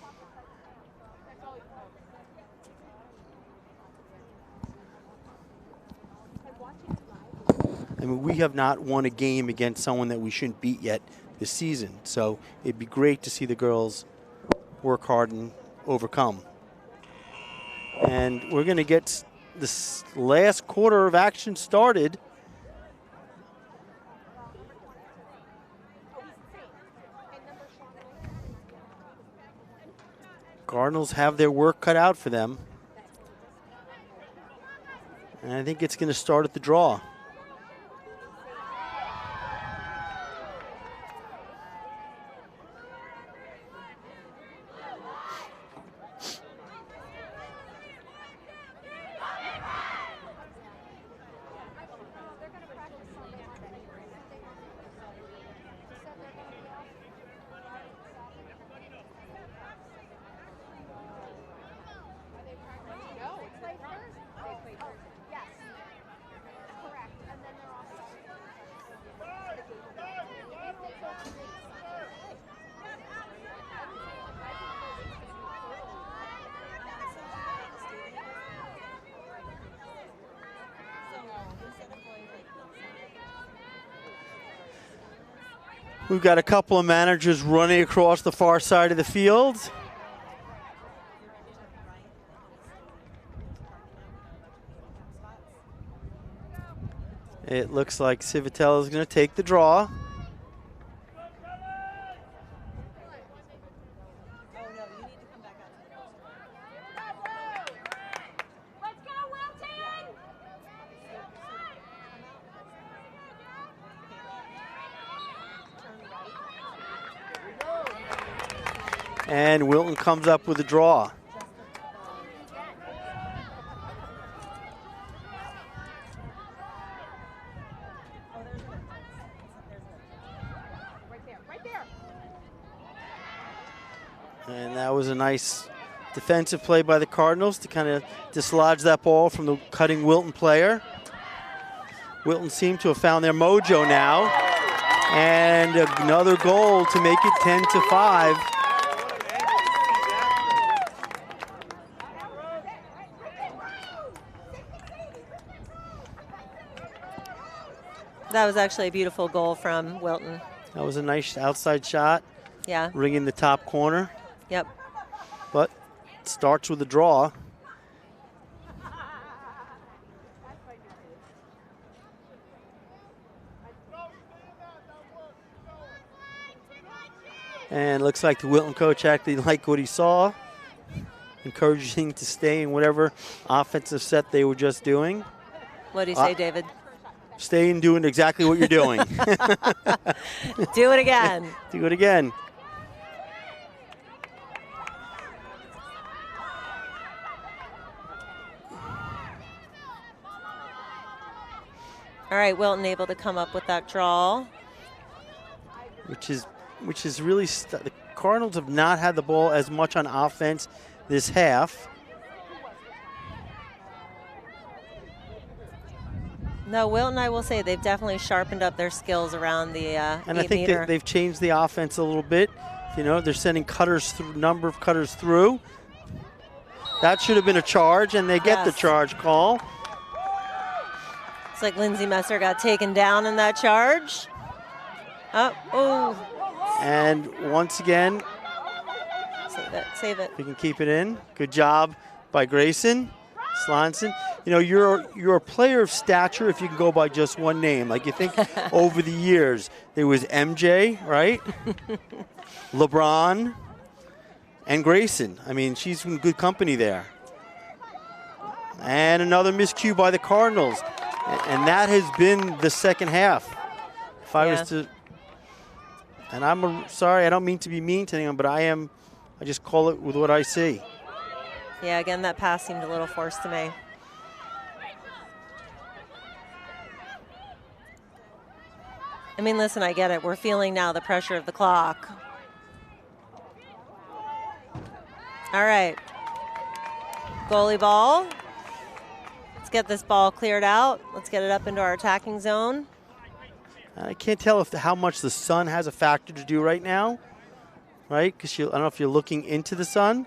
I mean, we have not won a game against someone that we shouldn't beat yet this season. So it'd be great to see the girls work hard and overcome. And we're going to get this last quarter of action started. Cardinals have their work cut out for them. And I think it's going to start at the draw. We've got a couple of managers running across the far side of the field. It looks like Civitel is going to take the draw. And Wilton comes up with a draw. And that was a nice defensive play by the Cardinals to kind of dislodge that ball from the cutting Wilton player. Wilton seemed to have found their mojo now. And another goal to make it 10-5. That was actually a beautiful goal from Wilton. That was a nice outside shot. Yeah. Ringing the top corner. Yep. But it starts with a draw. And looks like the Wilton coach actually liked what he saw, encouraging to stay in whatever offensive set they were just doing. What do you say, David? Stay and doing exactly what you're doing. Do it again. Do it again. All right, Wilton able to come up with that draw. Which is really, the Cardinals have not had the ball as much on offense this half. No, Wilton, I will say, they've definitely sharpened up their skills around the and I think they've changed the offense a little bit. You know, they're sending cutters through, number of cutters through. That should have been a charge, and they get the charge call. It's like Lindsay Messer got taken down in that charge. And once again, save it. We can keep it in. Good job by Grayson Slonson. You know, you're a player of stature if you can go by just one name. Like you think over the years, there was MJ, right? LeBron and Grayson. I mean, she's in good company there. And another miscue by the Cardinals. And that has been the second half. If I was to, and I'm sorry, I don't mean to be mean to anyone, but I just call it with what I see. Yeah, again, that pass seemed a little forced to me. I mean, listen, I get it. We're feeling now the pressure of the clock. All right. Goalie ball. Let's get this ball cleared out. Let's get it up into our attacking zone. I can't tell how much the sun has a factor to do right now, right? Because I don't know if you're looking into the sun.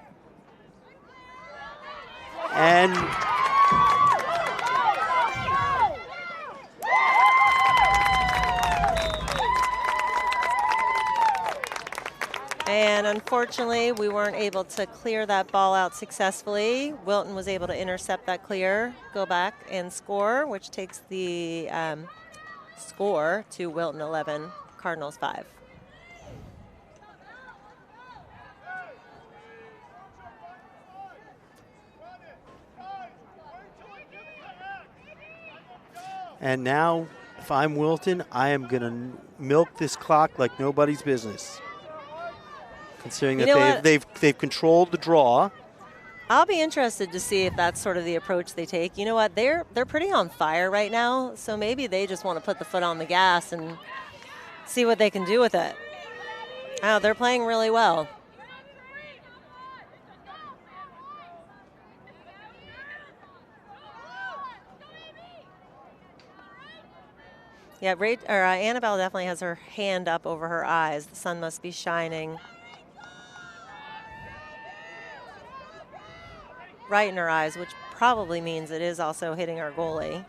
And unfortunately, we weren't able to clear that ball out successfully. Wilton was able to intercept that clear, go back and score, which takes the score to Wilton 11, Cardinals 5. And now, if I'm Wilton, I am going to milk this clock like nobody's business. Considering that they've controlled the draw. I'll be interested to see if that's sort of the approach they take. You know what? They're pretty on fire right now, so maybe they just want to put the foot on the gas and see what they can do with it. Oh, they're playing really well. Yeah, Annabelle definitely has her hand up over her eyes. The sun must be shining right in her eyes, which probably means it is also hitting our goalie.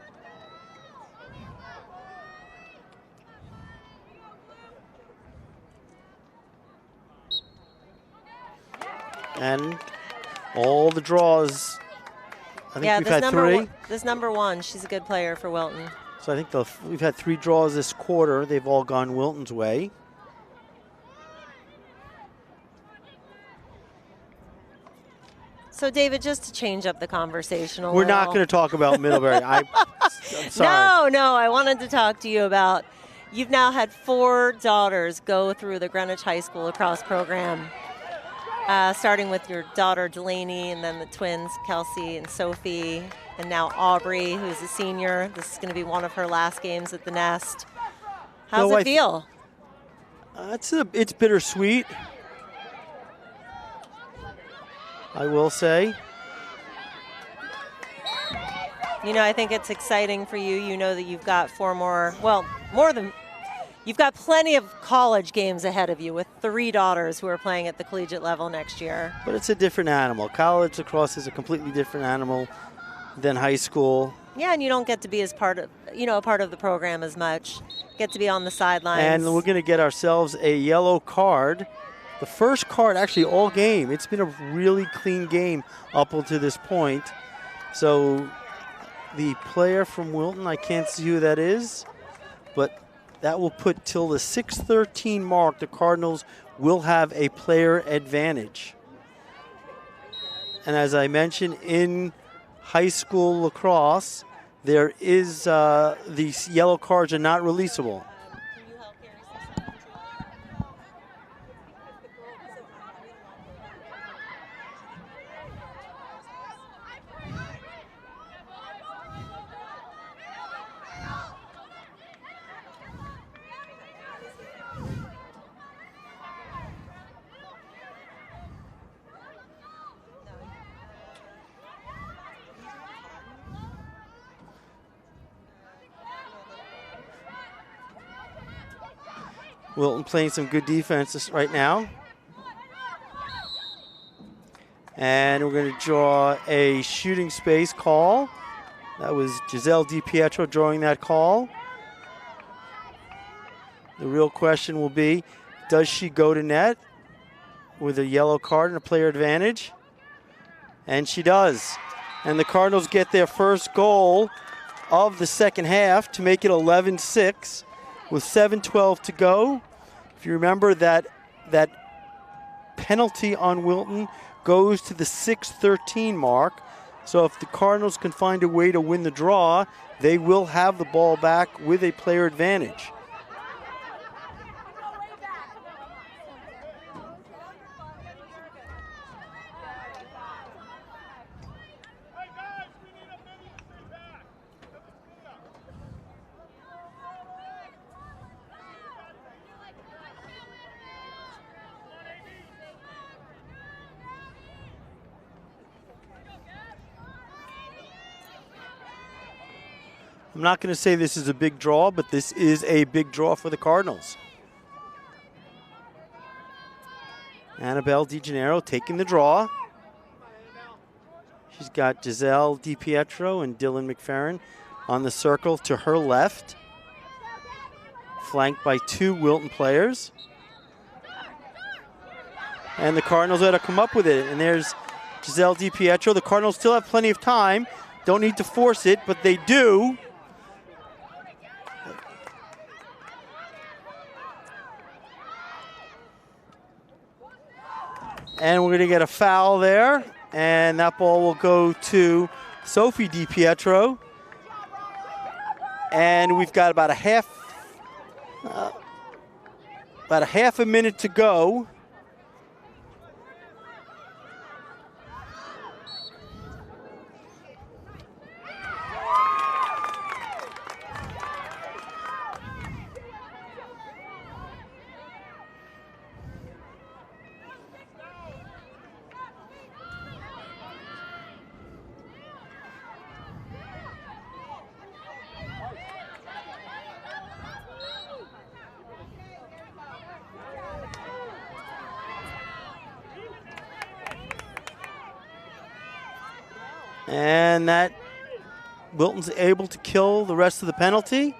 And all the draws, I think we've had three. This number one, she's a good player for Wilton. So I think we've had 3 draws this quarter. They've all gone Wilton's way. So, David, just to change up the conversation a We're little. not going to talk about Middlebury. I'm sorry. No, I wanted to talk to you about, you've now had 4 daughters go through the Greenwich High School lacrosse program. starting with your daughter Delaney, and then the twins Kelsey and Sophie, and now Aubrey, who's a senior. This is going to be one of her last games at the Nest. How's it feel? It's bittersweet, I will say. You know, I think it's exciting for you. You know that you've got 4 more, well, you've got plenty of college games ahead of you with 3 daughters who are playing at the collegiate level next year. But it's a different animal. College lacrosse is a completely different animal than high school. Yeah, and you don't get to be as part of, a part of the program as much. Get to be on the sidelines. And we're going to get ourselves a yellow card. The first card actually all game. It's been a really clean game up until this point. So the player from Wilton, I can't see who that is, but that will put till the 6:13 mark, the Cardinals will have a player advantage. And as I mentioned, in high school lacrosse, there is, these yellow cards are not releasable. Wilton playing some good defense right now. And we're going to draw a shooting space call. That was Giselle DiPietro drawing that call. The real question will be, does she go to net with a yellow card and a player advantage? And she does. And the Cardinals get their first goal of the second half to make it 11-6 with 7:12 to go. If you remember that penalty on Wilton goes to the 6:13 mark. So if the Cardinals can find a way to win the draw, they will have the ball back with a player advantage. I'm not going to say this is a big draw, but this is a big draw for the Cardinals. Annabelle DiGennaro taking the draw. She's got Giselle DiPietro and Dylan McFerrin on the circle to her left, flanked by 2 Wilton players. And the Cardinals ought to come up with it. And there's Giselle DiPietro. The Cardinals still have plenty of time. Don't need to force it, but they do. And we're going to get a foul there, and that ball will go to Sophie DiPietro. And we've got about a half a minute to go. And that Wilton's able to kill the rest of the penalty.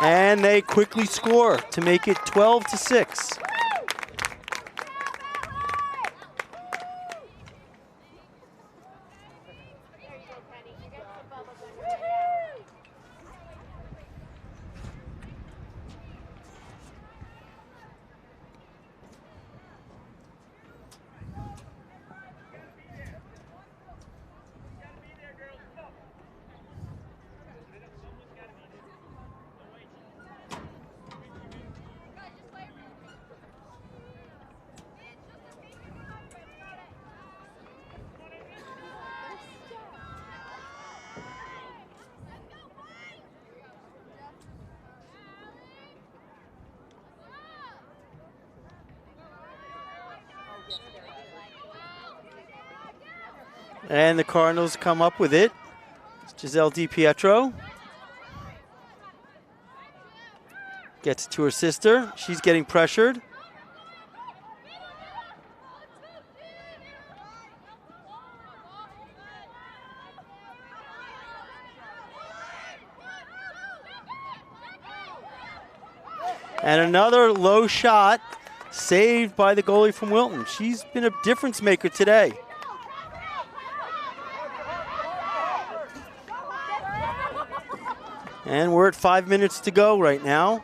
And they quickly score to make it 12-6. And the Cardinals come up with it. Giselle DiPietro gets it to her sister. She's getting pressured. And another low shot saved by the goalie from Wilton. She's been a difference maker today. And we're at 5 minutes to go right now.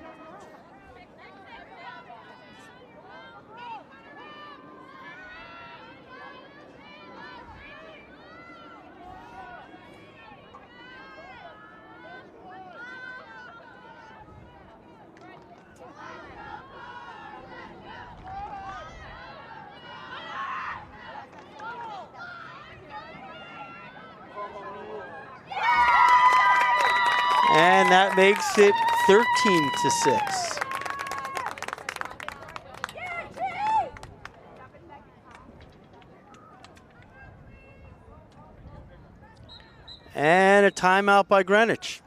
And that makes it 13-6. And a timeout by Greenwich.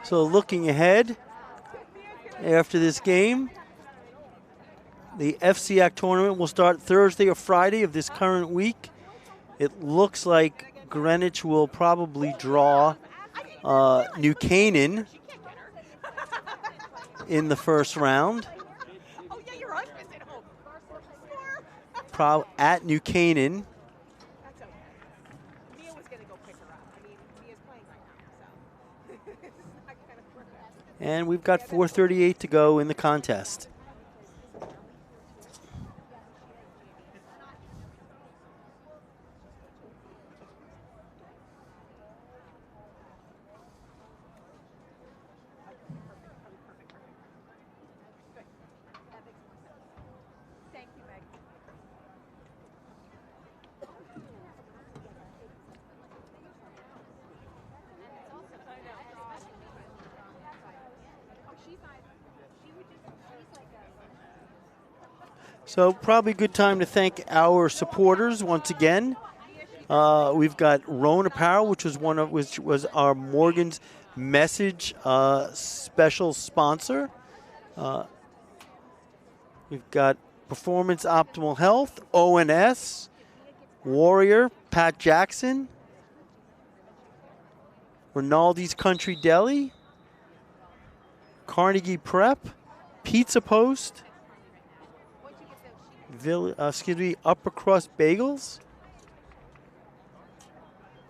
So looking ahead after this game, the FCAC tournament will start Thursday or Friday of this current week. It looks like Greenwich will probably draw New Canaan in the first round. At New Canaan. And we've got 4:38 to go in the contest. So probably a good time to thank our supporters once again. We've got Roan Apparel, which was our Morgan's Message special sponsor. We've got Performance Optimal Health, ONS, Warrior, Pat Jackson, Rinaldi's Country Deli, Carnegie Prep, Pizza Post, Upper Crust Bagels.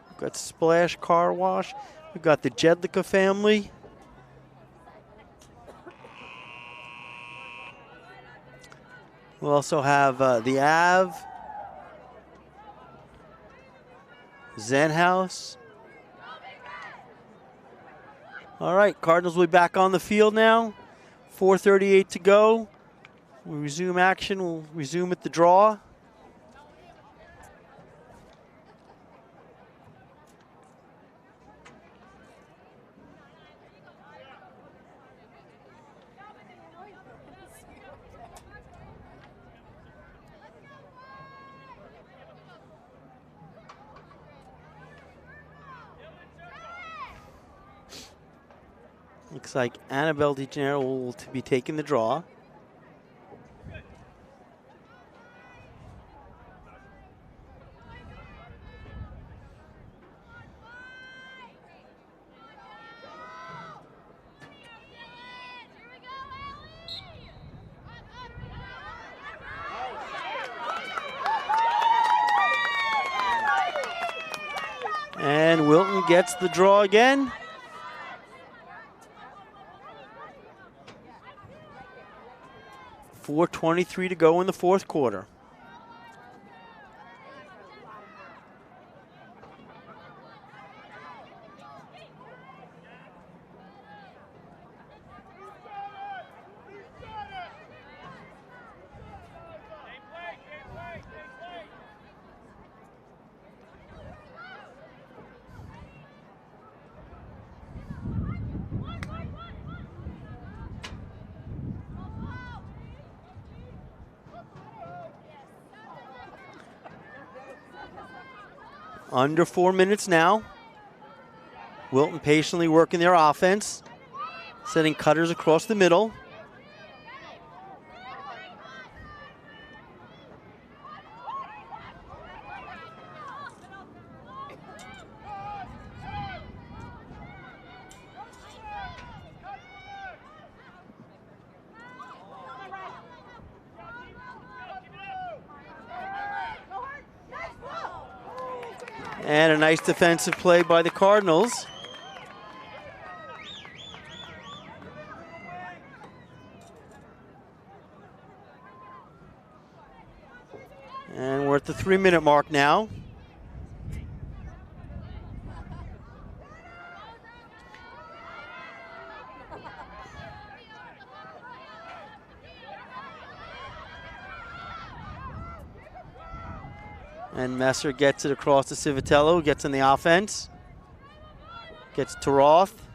We've got Splash Car Wash. We've got the Jedlicka family. We also have the Ave, Zen House. All right, Cardinals will be back on the field now. 4:38 to go. We resume action. We'll resume at the draw. Looks like Annabelle DeGennaro will be taking the draw. And Wilton gets the draw again. .423 to go in the fourth quarter. Under 4 minutes now. Wilton patiently working their offense, sending cutters across the middle. And a nice defensive play by the Cardinals. And we're at the 3-minute mark now. And Messer gets it across to Civitello, gets in the offense. Gets to Roth.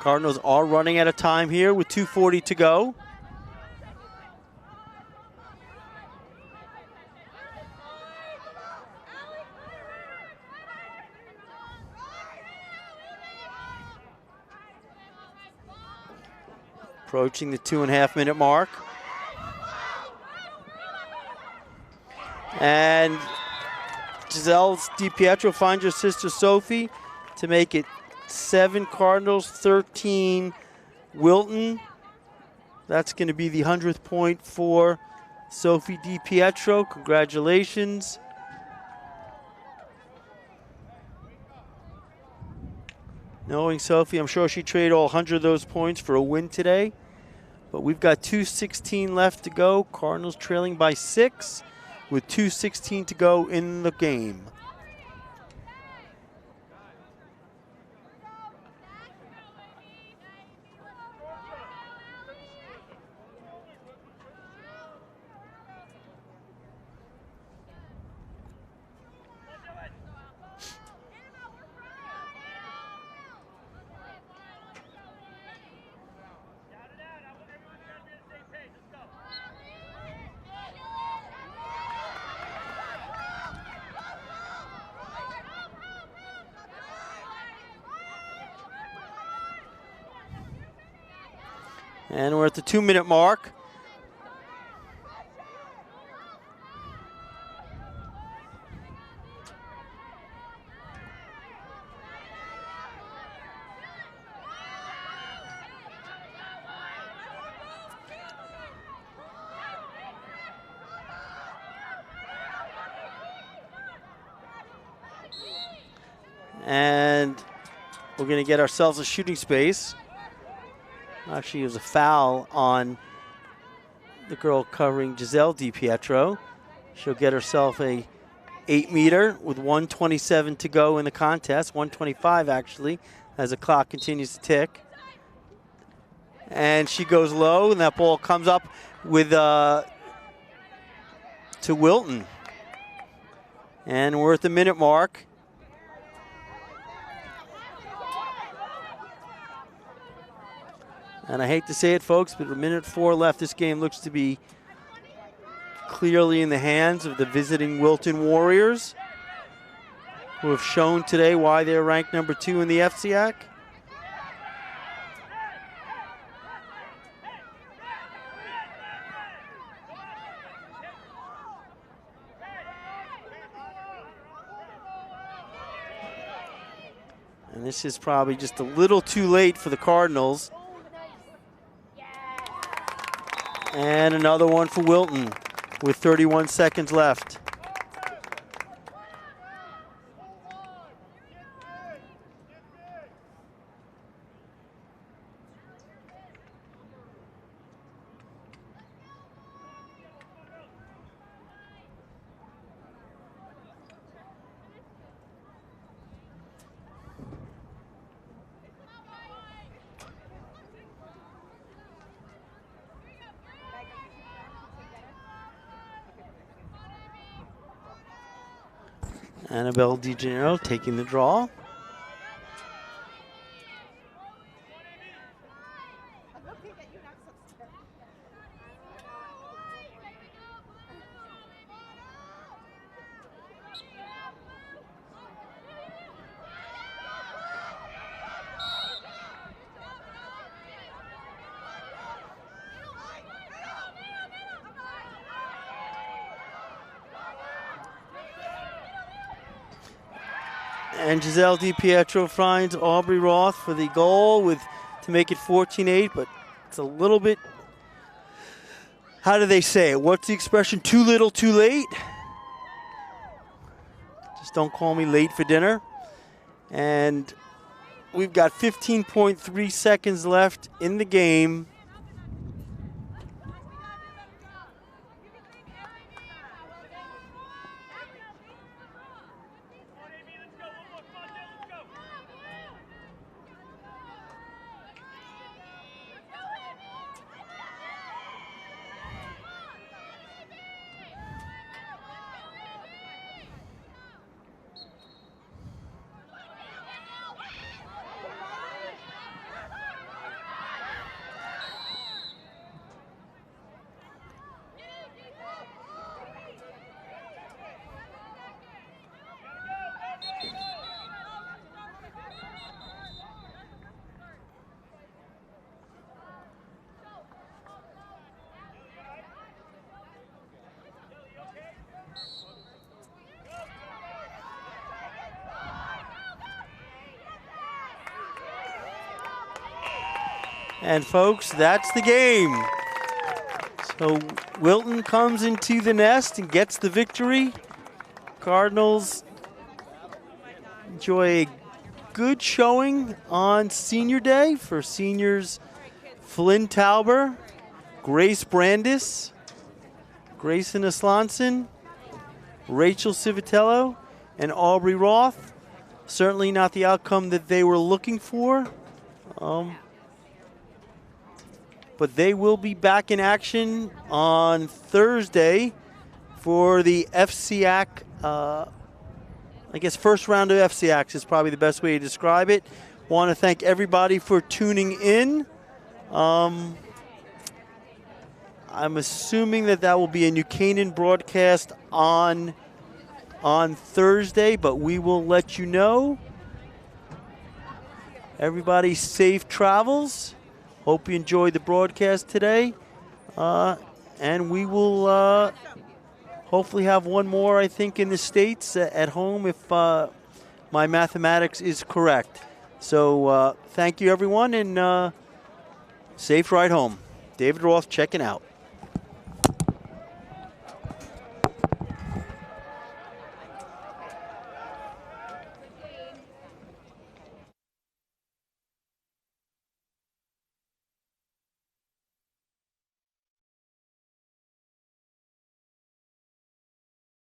Cardinals are running out of time here with 2:40 to go. Approaching the 2.5-minute mark. And Giselle DiPietro finds her sister Sophie to make it 7 Cardinals, 13 Wilton. That's going to be the 100th point for Sophie DiPietro. Congratulations. Knowing Sophie, I'm sure she'd trade all 100 of those points for a win today. But we've got 2:16 left to go. Cardinals trailing by 6 with 2:16 to go in the game. And we're at the 2-minute mark. And we're going to get ourselves a shooting space. Actually, it was a foul on the girl covering Giselle DiPietro. She'll get herself a 8-meter with 1:27 to go in the contest. 1:25 actually, as the clock continues to tick. And she goes low, and that ball comes up with to Wilton. And we're at the minute mark. And I hate to say it, folks, but with 1:04 left, this game looks to be clearly in the hands of the visiting Wilton Warriors, who have shown today why they're ranked number 2 in the FCAC. And this is probably just a little too late for the Cardinals. And another one for Wilton with 31 seconds left. Annabelle DiGennaro taking the draw. And Giselle DiPietro finds Aubrey Roth for the goal to make it 14-8, but it's a little bit, how do they say it? What's the expression? Too little, too late? Just don't call me late for dinner. And we've got 15.3 seconds left in the game. And folks, that's the game. So Wilton comes into the nest and gets the victory. Cardinals enjoy a good showing on Senior Day for seniors Flynn Tauber, Grace Brandis, Grayson Aslanson, Rachel Civitello, and Aubrey Roth. Certainly not the outcome that they were looking for. But they will be back in action on Thursday for the FCAC, I guess first round of FCACs is probably the best way to describe it. Want to thank everybody for tuning in. I'm assuming that will be a New Canaan broadcast on Thursday, but we will let you know. Everybody safe travels. Hope you enjoyed the broadcast today. And we will hopefully have one more, I think, in the States at home if my mathematics is correct. So thank you, everyone, and safe ride home. David Roth checking out.